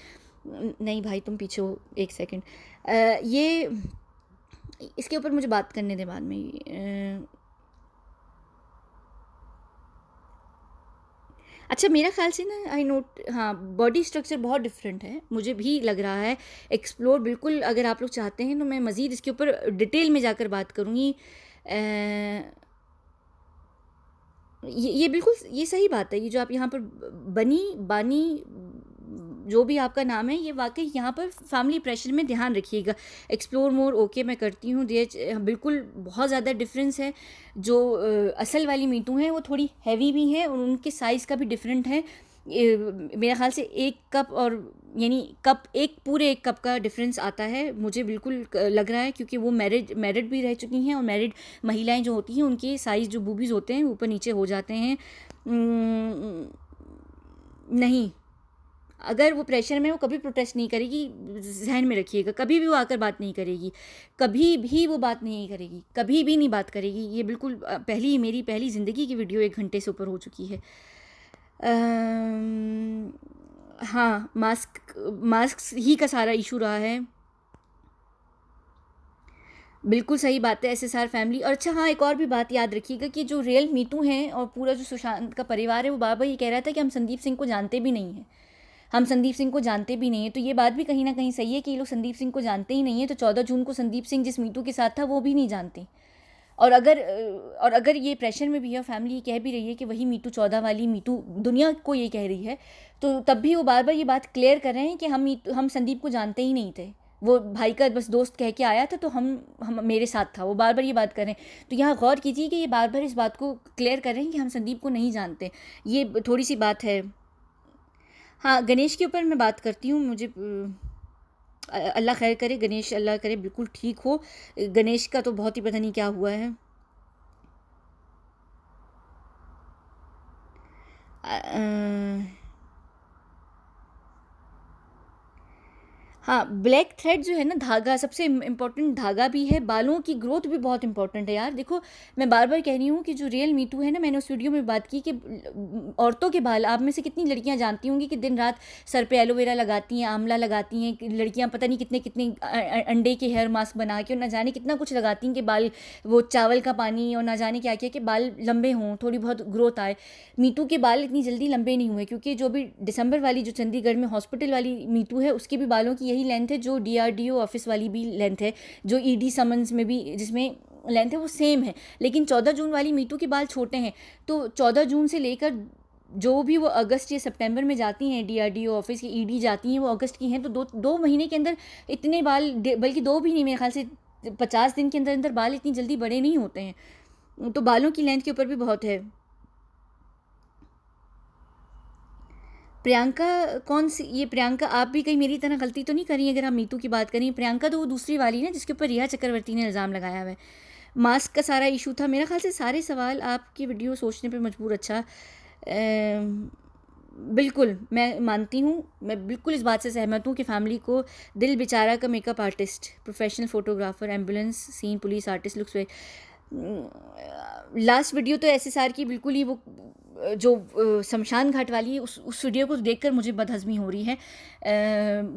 नहीं भाई, तुम पीछे हो, एक सेकंड। ये इसके ऊपर मुझे बात करने दे बाद में। अच्छा, मेरा ख़्याल से ना, हाँ, बॉडी स्ट्रक्चर बहुत डिफरेंट है, मुझे भी लग रहा है। एक्सप्लोर बिल्कुल, अगर आप लोग चाहते हैं तो मैं मज़ीद इसके ऊपर डिटेल में जाकर बात करूँगी। ये बिल्कुल ये सही बात है, ये जो आप यहाँ पर बानी जो भी आपका नाम है, ये वाकई यहाँ पर फैमिली प्रेशर में ध्यान रखिएगा। एक्सप्लोर मोर, ओके मैं करती हूँ। बिल्कुल बहुत ज़्यादा डिफरेंस है। जो असल वाली मीटू हैं वो थोड़ी हैवी भी हैं, और उनके साइज़ का भी डिफरेंट है। मेरा ख्याल से एक कप, और यानी पूरे एक कप का डिफरेंस आता है, मुझे बिल्कुल लग रहा है, क्योंकि वो मैरिड भी रह चुकी हैं, और मैरिड महिलाएं जो होती हैं उनके साइज़, जो बूबीज़ होते हैं, ऊपर नीचे हो जाते हैं। नहीं, अगर वो प्रेशर में, वो कभी प्रोटेस्ट नहीं करेगी, जहन में रखिएगा, कभी भी वो आकर बात नहीं करेगी, कभी भी वो बात नहीं करेगी, कभी भी नहीं बात करेगी। ये बिल्कुल मेरी पहली ज़िंदगी की वीडियो 1 घंटे से ऊपर हो चुकी है। हाँ, मास्क ही का सारा इशू रहा है। बिल्कुल सही बात है, एसएसआर फैमिली। और अच्छा हाँ, एक और भी बात याद रखिएगा कि जो रियल मीतू हैं और पूरा जो सुशांत का परिवार है, वो बार बार ये कह रहा था कि हम संदीप सिंह को जानते भी नहीं हैं, हम संदीप सिंह को जानते भी नहीं हैं। तो ये बात भी कहीं ना कहीं सही है कि ये लोग संदीप सिंह को जानते ही नहीं है, तो 14 जून को संदीप सिंह जिस मीतू के साथ था वो भी नहीं जानते। और अगर ये प्रेशर में भी है, फैमिली कह भी रही है कि वही मीटू 14 वाली मीटू दुनिया को ये कह रही है, तो तब भी वो बार बार ये बात क्लियर कर रहे हैं कि हम संदीप को जानते ही नहीं थे, वो भाई का बस दोस्त कह के आया था, तो हम मेरे साथ था, वो बार बार ये बात कर रहे हैं। तो यहाँ गौर कीजिए कि ये बार बार इस बात को क्लियर कर रहे हैं कि हम संदीप को नहीं जानते, ये थोड़ी सी बात है। हाँ, गणेश के ऊपर मैं बात करती हूँ। मुझे अल्लाह खैर करे, गणेश अल्लाह करे बिल्कुल ठीक हो। गणेश का तो बहुत ही पता नहीं क्या हुआ है। हाँ, ब्लैक थ्रेड जो है ना, धागा सबसे इम्पोर्टेंट धागा भी है, बालों की ग्रोथ भी बहुत इंपॉर्टेंट है यार। देखो, मैं बार बार कह रही हूँ कि जो रियल मीटू है ना, मैंने उस वीडियो में बात की कि औरतों के बाल, आप में से कितनी लड़कियां जानती होंगी कि दिन रात सर पे एलोवेरा लगाती हैं, आंवला लगाती हैं, कि लड़कियां पता नहीं कितने कितने अंडे के हेयर मास्क बना के और ना जाने कितना कुछ लगाती हैं कि बाल, वो चावल का पानी और ना जाने क्या क्या, कि बाल लंबे हों, थोड़ी बहुत ग्रोथ आए। मीटू के बाल इतनी जल्दी लंबे नहीं हुए, क्योंकि जो भी दिसंबर वाली जो चंडीगढ़ में हॉस्पिटल वाली मीटू है, उसके भी बालों की यही लेंथ है जो डीआरडीओ ऑफिस वाली भी लेंथ है, जो ईडी समन्स में भी जिसमें लेंथ है वो सेम है। लेकिन 14 जून वाली मीटू के बाल छोटे हैं, तो 14 जून से लेकर जो भी वो अगस्त या सितंबर में जाती हैं डीआरडीओ ऑफिस की, ईडी जाती हैं, वो अगस्त की हैं, तो दो दो महीने के अंदर इतने बाल, बल्कि दो भी नहीं, मेरे ख्याल से 50 दिन के अंदर अंदर बाल इतनी जल्दी बड़े नहीं होते हैं। तो बालों की लेंथ के ऊपर भी बहुत है। प्रियंका कौन सी? ये प्रियंका, आप भी कहीं मेरी तरह गलती तो नहीं करी अगर आप मीतू की बात करें? प्रियंका तो वो दूसरी वाली ना जिसके ऊपर रिया चक्रवर्ती ने इल्ज़ाम लगाया हुआ है। मास्क का सारा इशू था, मेरा ख्याल से सारे सवाल आपकी वीडियो सोचने पे मजबूर। अच्छा, बिल्कुल मैं मानती हूँ, मैं बिल्कुल इस बात से सहमत हूँ कि फैमिली को दिल बेचारा का makeup artist, professional photographer, ambulance scene police artist looks way. Last video तो एसएसआर की बिल्कुल ही वो जो शमशान घाट वाली है, उस वीडियो को देखकर मुझे बदहज़मी हो रही है।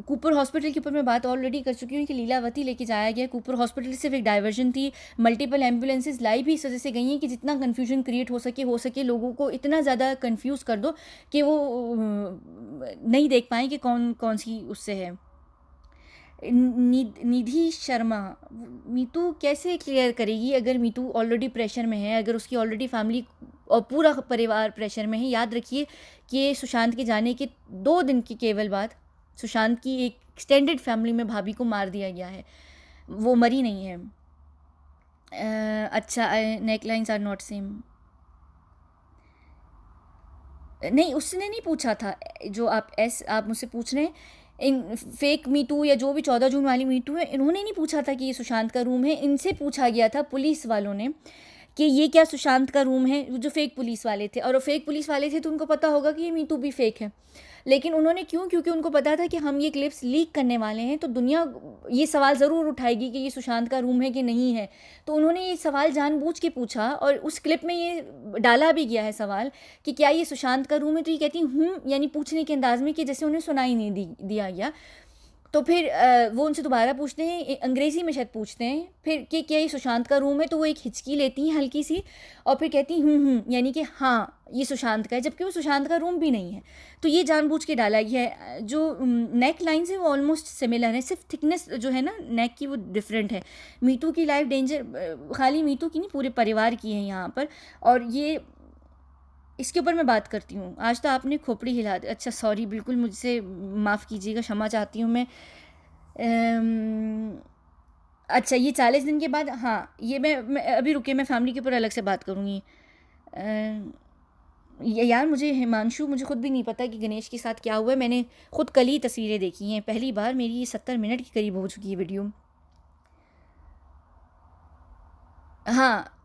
कूपर हॉस्पिटल के ऊपर मैं बात ऑलरेडी कर चुकी हूँ कि लीलावती लेके जाया गया। कूपर हॉस्पिटल सिर्फ एक डाइवर्जन थी, मल्टीपल एम्बुलेंसेज लाई भी इस वजह से गई हैं कि जितना कन्फ्यूजन क्रिएट हो सके लोगों को इतना ज़्यादा कन्फ्यूज़ कर दो कि वो नहीं देख पाएँ कि कौन कौन सी उससे है। निधि शर्मा, मीतू कैसे क्लियर करेगी अगर मीतू ऑलरेडी प्रेशर में है, अगर उसकी ऑलरेडी फैमिली और पूरा परिवार प्रेशर में है? याद रखिए कि सुशांत के जाने के 2 दिन के केवल बाद सुशांत की एक एक्सटेंडेड फैमिली में भाभी को मार दिया गया है, वो मरी नहीं है। अच्छा, neck lines are not same, नहीं उसने नहीं पूछा था। जो आप मुझसे पूछ रहे हैं, इन फेक मीटू या जो भी 14 जून वाली मीटू है, इन्होंने नहीं पूछा था कि ये सुशांत का रूम है, इनसे पूछा गया था पुलिस वालों ने कि ये क्या सुशांत का रूम है, जो फेक पुलिस वाले थे। और वो फेक पुलिस वाले थे तो उनको पता होगा कि ये मीटू भी फेक है, लेकिन उन्होंने क्यों? क्योंकि उनको पता था कि हम ये क्लिप्स लीक करने वाले हैं तो दुनिया ये सवाल ज़रूर उठाएगी कि ये सुशांत का रूम है कि नहीं है। तो उन्होंने ये सवाल जानबूझ के पूछा, और उस क्लिप में ये डाला भी गया है सवाल कि क्या ये सुशांत का रूम है, तो ये कहती यानी पूछने के अंदाज में कि जैसे उन्हें सुनाई नहीं दिया गया। तो फिर वो उनसे दोबारा पूछते हैं, अंग्रेज़ी में शायद पूछते हैं फिर कि क्या ये सुशांत का रूम है, तो वो एक हिचकी लेती हैं हल्की सी, और फिर कहती यानी कि हाँ ये सुशांत का है, जबकि वो सुशांत का रूम भी नहीं है। तो ये जानबूझ के डाला गया है। जो नेक लाइन्स है वो ऑलमोस्ट सिमिलर है, सिर्फ थिकनेस जो है ना नेक की वो डिफरेंट है। मीतू की लाइफ डेंजर खाली मीतू की नहीं, पूरे परिवार की है यहाँ पर। और ये इसके ऊपर मैं बात करती हूँ। आज तो आपने खोपड़ी हिला दी। अच्छा सॉरी, बिल्कुल मुझसे माफ़ कीजिएगा, क्षमा चाहती हूँ मैं। अच्छा, ये 40 दिन के बाद, हाँ ये मैं अभी रुके, मैं फैमिली के ऊपर अलग से बात करूँगी। यार मुझे हिमांशु, मुझे खुद भी नहीं पता कि गणेश के साथ क्या हुआ है। मैंने खुद कल ही तस्वीरें देखी हैं, पहली बार। मेरी ये 70 मिनट के करीब हो चुकी है वीडियो। हाँ,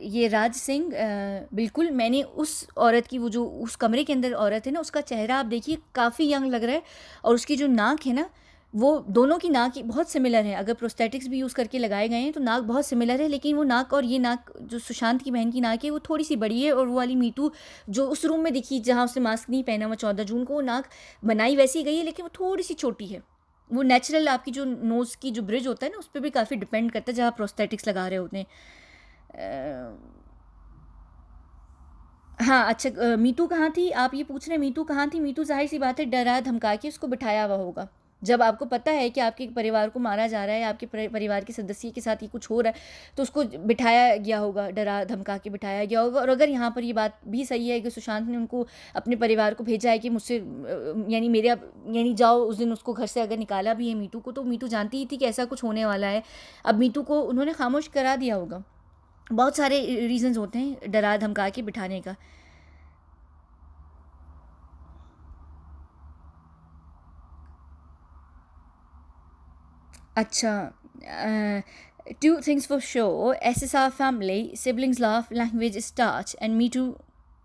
ये राज सिंह, बिल्कुल मैंने उस औरत की, वो जो उस कमरे के अंदर औरत है ना, उसका चेहरा आप देखिए काफ़ी यंग लग रहा है, और उसकी जो नाक है ना, वो दोनों की नाक बहुत सिमिलर है। अगर प्रोस्थेटिक्स भी यूज़ करके लगाए गए हैं तो नाक बहुत सिमिलर है, लेकिन वो नाक और ये नाक जो सुशांत की बहन की नाक है वो थोड़ी सी बड़ी है, और वो वाली मीतू जो उस रूम में दिखी जहाँ उसने मास्क नहीं पहना हुआ 14 जून को, वो नाक बनाई वैसी गई है, लेकिन वो थोड़ी सी छोटी है। वो नेचुरल आपकी जो नोज़ की जो ब्रिज होता है ना, उस पर भी काफ़ी डिपेंड करता है जहाँ प्रोस्थेटिक्स लगा रहे होते हैं। हाँ, अच्छा, मीतू कहाँ थी? आप ये पूछ रहे हैं मीतू कहाँ थी? मीतू ज़ाहिर सी बात है डरा धमका के उसको बिठाया हुआ होगा। जब आपको पता है कि आपके परिवार को मारा जा रहा है, आपके परिवार के सदस्य के साथ ये कुछ हो रहा है, तो उसको बिठाया गया होगा, डरा धमका के बिठाया गया होगा। और अगर यहाँ पर ये बात भी सही है कि सुशांत ने उनको, अपने परिवार को भेजा है कि मुझसे यानी मेरे, यानी जाओ, उस दिन उसको घर से अगर निकाला भी है मीतू को, तो मीतू जानती ही थी कि ऐसा कुछ होने वाला है। अब मीतू को उन्होंने खामोश करा दिया होगा। बहुत सारे रीजंस होते हैं डरा धमका के बिठाने का। अच्छा, two things for sure: SSR family, siblings laugh, language is touch, and Me Too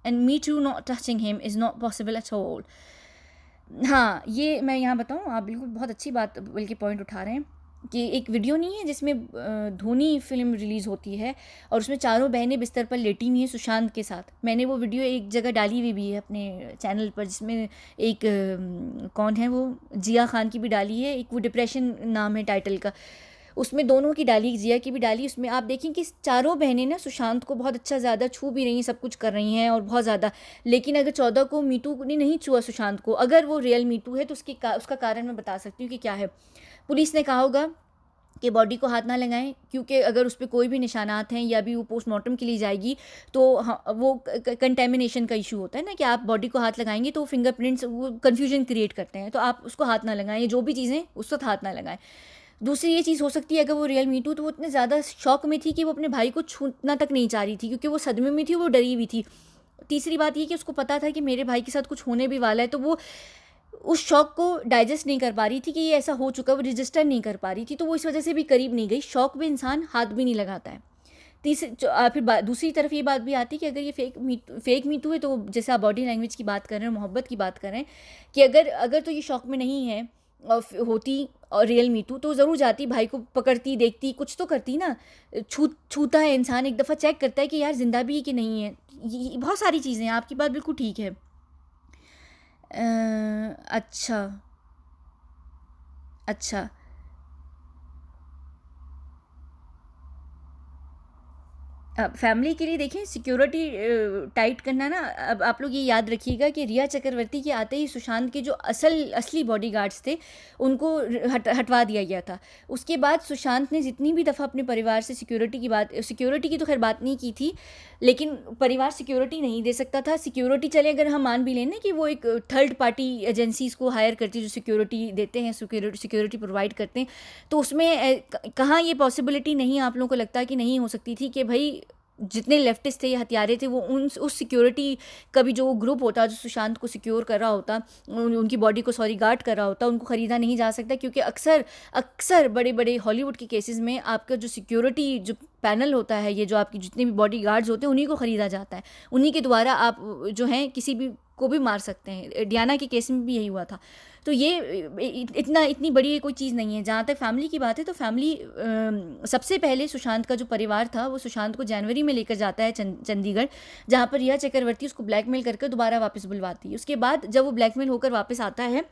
and me too not touching him is not possible at all. हाँ, ये मैं यहाँ बताऊँ, आप बिल्कुल बहुत अच्छी बात बल्कि पॉइंट उठा रहे हैं कि एक वीडियो नहीं है जिसमें धोनी फ़िल्म रिलीज़ होती है और उसमें चारों बहनें बिस्तर पर लेटी हुई हैं सुशांत के साथ। मैंने वो वीडियो एक जगह डाली हुई भी है अपने चैनल पर, जिसमें एक कौन है वो, जिया खान की भी डाली है, एक वो डिप्रेशन नाम है टाइटल का, उसमें दोनों की डाली, जिया की भी डाली। उसमें आप देखें कि चारों बहनें ना सुशांत को बहुत अच्छा ज़्यादा छू भी रही हैं, सब कुछ कर रही हैं और बहुत ज़्यादा। लेकिन अगर 14 को मीटू ने नहीं छुआ सुशांत को, अगर वो रियल मीटू है तो उसका कारण मैं बता सकती हूँ कि क्या है। पुलिस ने कहा होगा कि बॉडी को हाथ ना लगाएं, क्योंकि अगर उस पर कोई भी निशानात हैं या भी वो पोस्टमार्टम के लिए जाएगी तो हाँ, वो कंटेमिनेशन का इशू होता है ना कि आप बॉडी को हाथ लगाएंगे तो फिंगरप्रिंट्स वो कन्फ्यूजन क्रिएट करते हैं, तो आप उसको हाथ ना लगाएं, जो भी चीज़ें उस वक्त हाथ ना लगाएं। दूसरी ये चीज़ हो सकती है, अगर वो रियल मीटू तो वो इतने ज़्यादा शॉक में थी कि वो अपने भाई को छूना तक नहीं चाह रही थी, क्योंकि वो सदमे में थी, वो डरी हुई थी। तीसरी बात ये कि उसको पता था कि मेरे भाई के साथ कुछ होने भी वाला है, तो वो उस शॉक को डाइजेस्ट नहीं कर पा रही थी कि ये ऐसा हो चुका, वो रजिस्टर नहीं कर पा रही थी, तो वो इस वजह से भी करीब नहीं गई। शॉक में इंसान हाथ भी नहीं लगाता है। फिर दूसरी तरफ ये बात भी आती है कि अगर ये फेक मीटू है, तो जैसे आप बॉडी लैंग्वेज की बात कर रहे हैं, मोहब्बत की बात कर रहे हैं, कि अगर तो ये शॉक में नहीं है और होती और रियल मीटू तो ज़रूर जाती, भाई को पकड़ती, देखती, कुछ तो करती ना। छूता है इंसान, एक दफ़ा चेक करता है कि यार जिंदा भी है कि नहीं है। ये बहुत सारी चीज़ें हैं, आपकी बात बिल्कुल ठीक है। अच्छा, अच्छा। फैमिली के लिए देखें, सिक्योरिटी टाइट करना ना, अब आप लोग ये याद रखिएगा कि रिया चक्रवर्ती के आते ही सुशांत के जो असली बॉडीगार्ड्स थे उनको हटवा दिया गया था। उसके बाद सुशांत ने जितनी भी दफ़ा अपने परिवार से सिक्योरिटी की तो खैर बात नहीं की थी, लेकिन परिवार सिक्योरिटी नहीं दे सकता था। सिक्योरिटी चले, अगर हम मान भी लें ना कि वो एक थर्ड पार्टी एजेंसीज़ को हायर करती जो सिक्योरिटी देते हैं, सिक्योरिटी प्रोवाइड करते हैं, तो उसमें कहाँ ये पॉसिबिलिटी नहीं, आप लोगों को लगता कि नहीं हो सकती थी कि भाई जितने लेफ्टिस्ट थे या हत्यारे थे वो उस सिक्योरिटी का भी जो ग्रुप होता जो सुशांत को सिक्योर कर रहा होता, उनकी बॉडी को गार्ड कर रहा होता, उनको ख़रीदा नहीं जा सकता, क्योंकि अक्सर अक्सर बड़े बड़े हॉलीवुड के केसेस में आपका जो सिक्योरिटी जो पैनल होता है, ये जो आपकी जितने भी बॉडी गार्ड्स होते हैं उन्हीं को ख़रीदा जाता है, उन्हीं के द्वारा आप जो हैं किसी भी को भी मार सकते हैं। डियाना के केस में भी यही हुआ था। तो ये इतनी बड़ी कोई चीज़ नहीं है। जहाँ तक फैमिली की बात है, तो फैमिली सबसे पहले सुशांत का जो परिवार था वो सुशांत को जनवरी में लेकर जाता है चंडीगढ़, जहाँ पर रिया चक्रवर्ती उसको ब्लैकमेल करके दोबारा वापस बुलवाती है। उसके बाद जब वो ब्लैकमेल होकर वापस आता है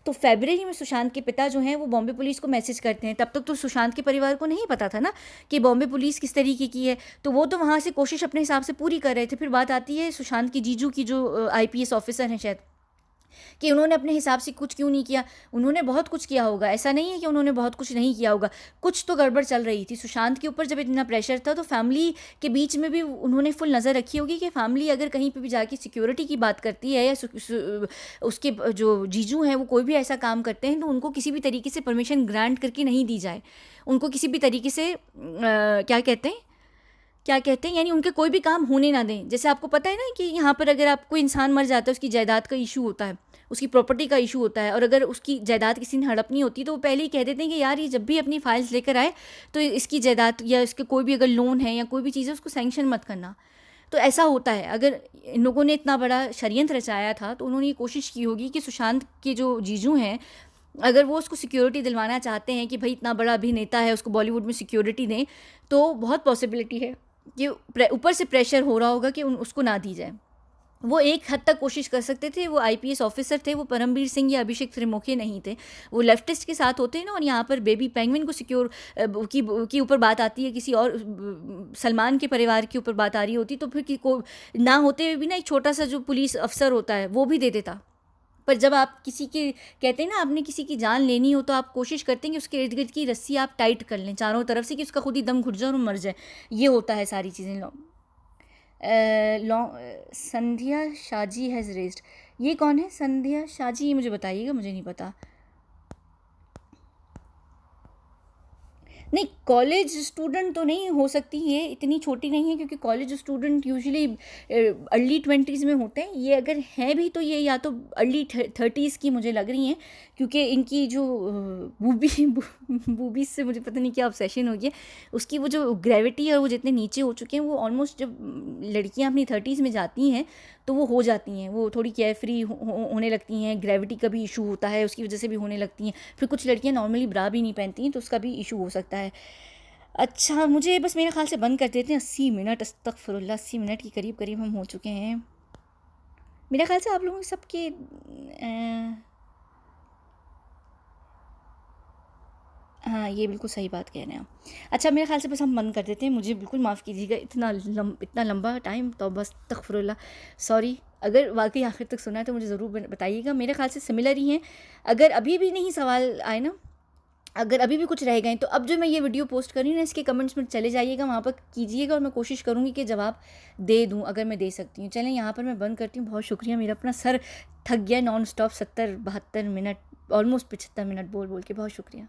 तो फरवरी में सुशांत के पिता जो हैं वो बॉम्बे पुलिस को मैसेज करते हैं। तब तक तो सुशांत के परिवार को नहीं पता था ना कि बॉम्बे पुलिस किस तरीके की है, तो वो तो वहाँ से कोशिश अपने हिसाब से पूरी कर रहे थे। फिर बात आती है सुशांत की जीजू की, जो IPS ऑफिसर हैं शायद, कि उन्होंने अपने हिसाब से कुछ क्यों नहीं किया। उन्होंने बहुत कुछ किया होगा, ऐसा नहीं है कि उन्होंने बहुत कुछ नहीं किया होगा, कुछ तो गड़बड़ चल रही थी सुशांत के ऊपर। जब इतना प्रेशर था तो फैमिली के बीच में भी उन्होंने फुल नज़र रखी होगी कि फैमिली अगर कहीं पे भी जाके सिक्योरिटी की बात करती है या उसके जो जीजू हैं वो कोई भी ऐसा काम करते हैं तो उनको किसी भी तरीके से परमिशन ग्रांट करके नहीं दी जाए, उनको किसी भी तरीके से क्या कहते हैं यानी उनके कोई भी काम होने ना दें। जैसे आपको पता है ना कि यहाँ पर अगर आपको इंसान मर जाता है, उसकी जायदाद का इशू होता है, उसकी प्रॉपर्टी का इशू होता है, और अगर उसकी जायदाद किसी ने हड़पनी होती तो वो पहले ही कह देते हैं कि यार ये जब भी अपनी फाइल्स लेकर आए तो इसकी जायदाद या इसके कोई भी अगर लोन है या कोई भी चीज़ है उसको सैंक्शन मत करना। तो ऐसा होता है, अगर इन लोगों ने इतना बड़ा षड्यंत्र रचाया था तो उन्होंने ये कोशिश की होगी कि सुशांत के जो जीजू हैं, अगर वो उसको सिक्योरिटी दिलवाना चाहते हैं कि भाई इतना बड़ा अभिनेता है उसको बॉलीवुड में सिक्योरिटी दें, तो बहुत पॉसिबिलिटी है कि ऊपर से प्रेशर हो रहा होगा कि उसको ना दी जाए। वो एक हद तक कोशिश कर सकते थे, वो IPS ऑफिसर थे, वो परमवीर सिंह या अभिषेक त्रिमुखी नहीं थे, वो लेफ्टिस्ट के साथ होते हैं ना। और यहाँ पर बेबी पेंगुइन को सिक्योर की ऊपर बात आती है, किसी और सलमान के परिवार के ऊपर बात आ रही होती तो फिर को ना होते हुए भी ना एक छोटा सा जो पुलिस अफसर होता है वो भी दे देता। पर जब आप किसी के कहते हैं ना आपने किसी की जान लेनी हो तो आप कोशिश करते हैं कि उसके इर्द गिर्द की रस्सी आप टाइट कर लें चारों तरफ से कि उसका खुद ही दम घुट जाए और मर जाए। ये होता है सारी चीज़ें। संध्या शाजी हैज़ रेस्ड, ये कौन है संध्या शाजी, ये मुझे बताइएगा, मुझे नहीं पता। नहीं, कॉलेज स्टूडेंट तो नहीं हो सकती, ये इतनी छोटी नहीं है, क्योंकि college student usually early 20s में होते हैं। ये अगर हैं भी तो ये या तो अर्ली 30s की मुझे लग रही हैं, क्योंकि इनकी जो बूबीज से मुझे पता नहीं क्या ऑब्सेशन हो गया, उसकी वो जो ग्रेविटी है वो जितने नीचे हो चुके हैं, वो ऑलमोस्ट जब लड़कियां अपनी 30s में जाती हैं तो वो हो जाती हैं, वो थोड़ी केयर फ्री होने लगती हैं, ग्रेविटी का भी इशू होता है उसकी वजह से भी होने लगती हैं। फिर कुछ लड़कियां नॉर्मली ब्रा भी नहीं पहनती हैं तो उसका भी इशू हो सकता है। अच्छा, मुझे बस मेरे ख्याल से बंद कर देते हैं। 80 मिनट, अस्तगफुरुल्लाह, 80 मिनट के करीब करीब हम हो चुके हैं। मेरे ख्याल से आप लोगों के सबके हाँ, ये बिल्कुल सही बात कह रहे हैं आप। अच्छा, मेरे ख्याल से बस हम बंद कर देते हैं। मुझे बिल्कुल माफ़ कीजिएगा, इतना लंबा टाइम, तो बस अस्तगफुरुल्लाह, सॉरी। अगर वाकई आखिर तक सुना है तो मुझे ज़रूर बताइएगा। मेरे ख्याल से सिमिलर ही हैं। अगर अभी भी नहीं सवाल आए ना, अगर अभी भी कुछ रह गए तो अब जो मैं ये वीडियो पोस्ट कर रही हूँ ना, इसके कमेंट्स में चले जाइएगा, वहाँ पर कीजिएगा, और मैं कोशिश करूँगी कि जवाब दे दूँ अगर मैं दे सकती हूँ। चलें, यहाँ पर मैं बंद करती हूँ। बहुत शुक्रिया, मेरा अपना सर थक गया non stop 70-72 minute, almost 75 minute बोल बोल के। बहुत शुक्रिया।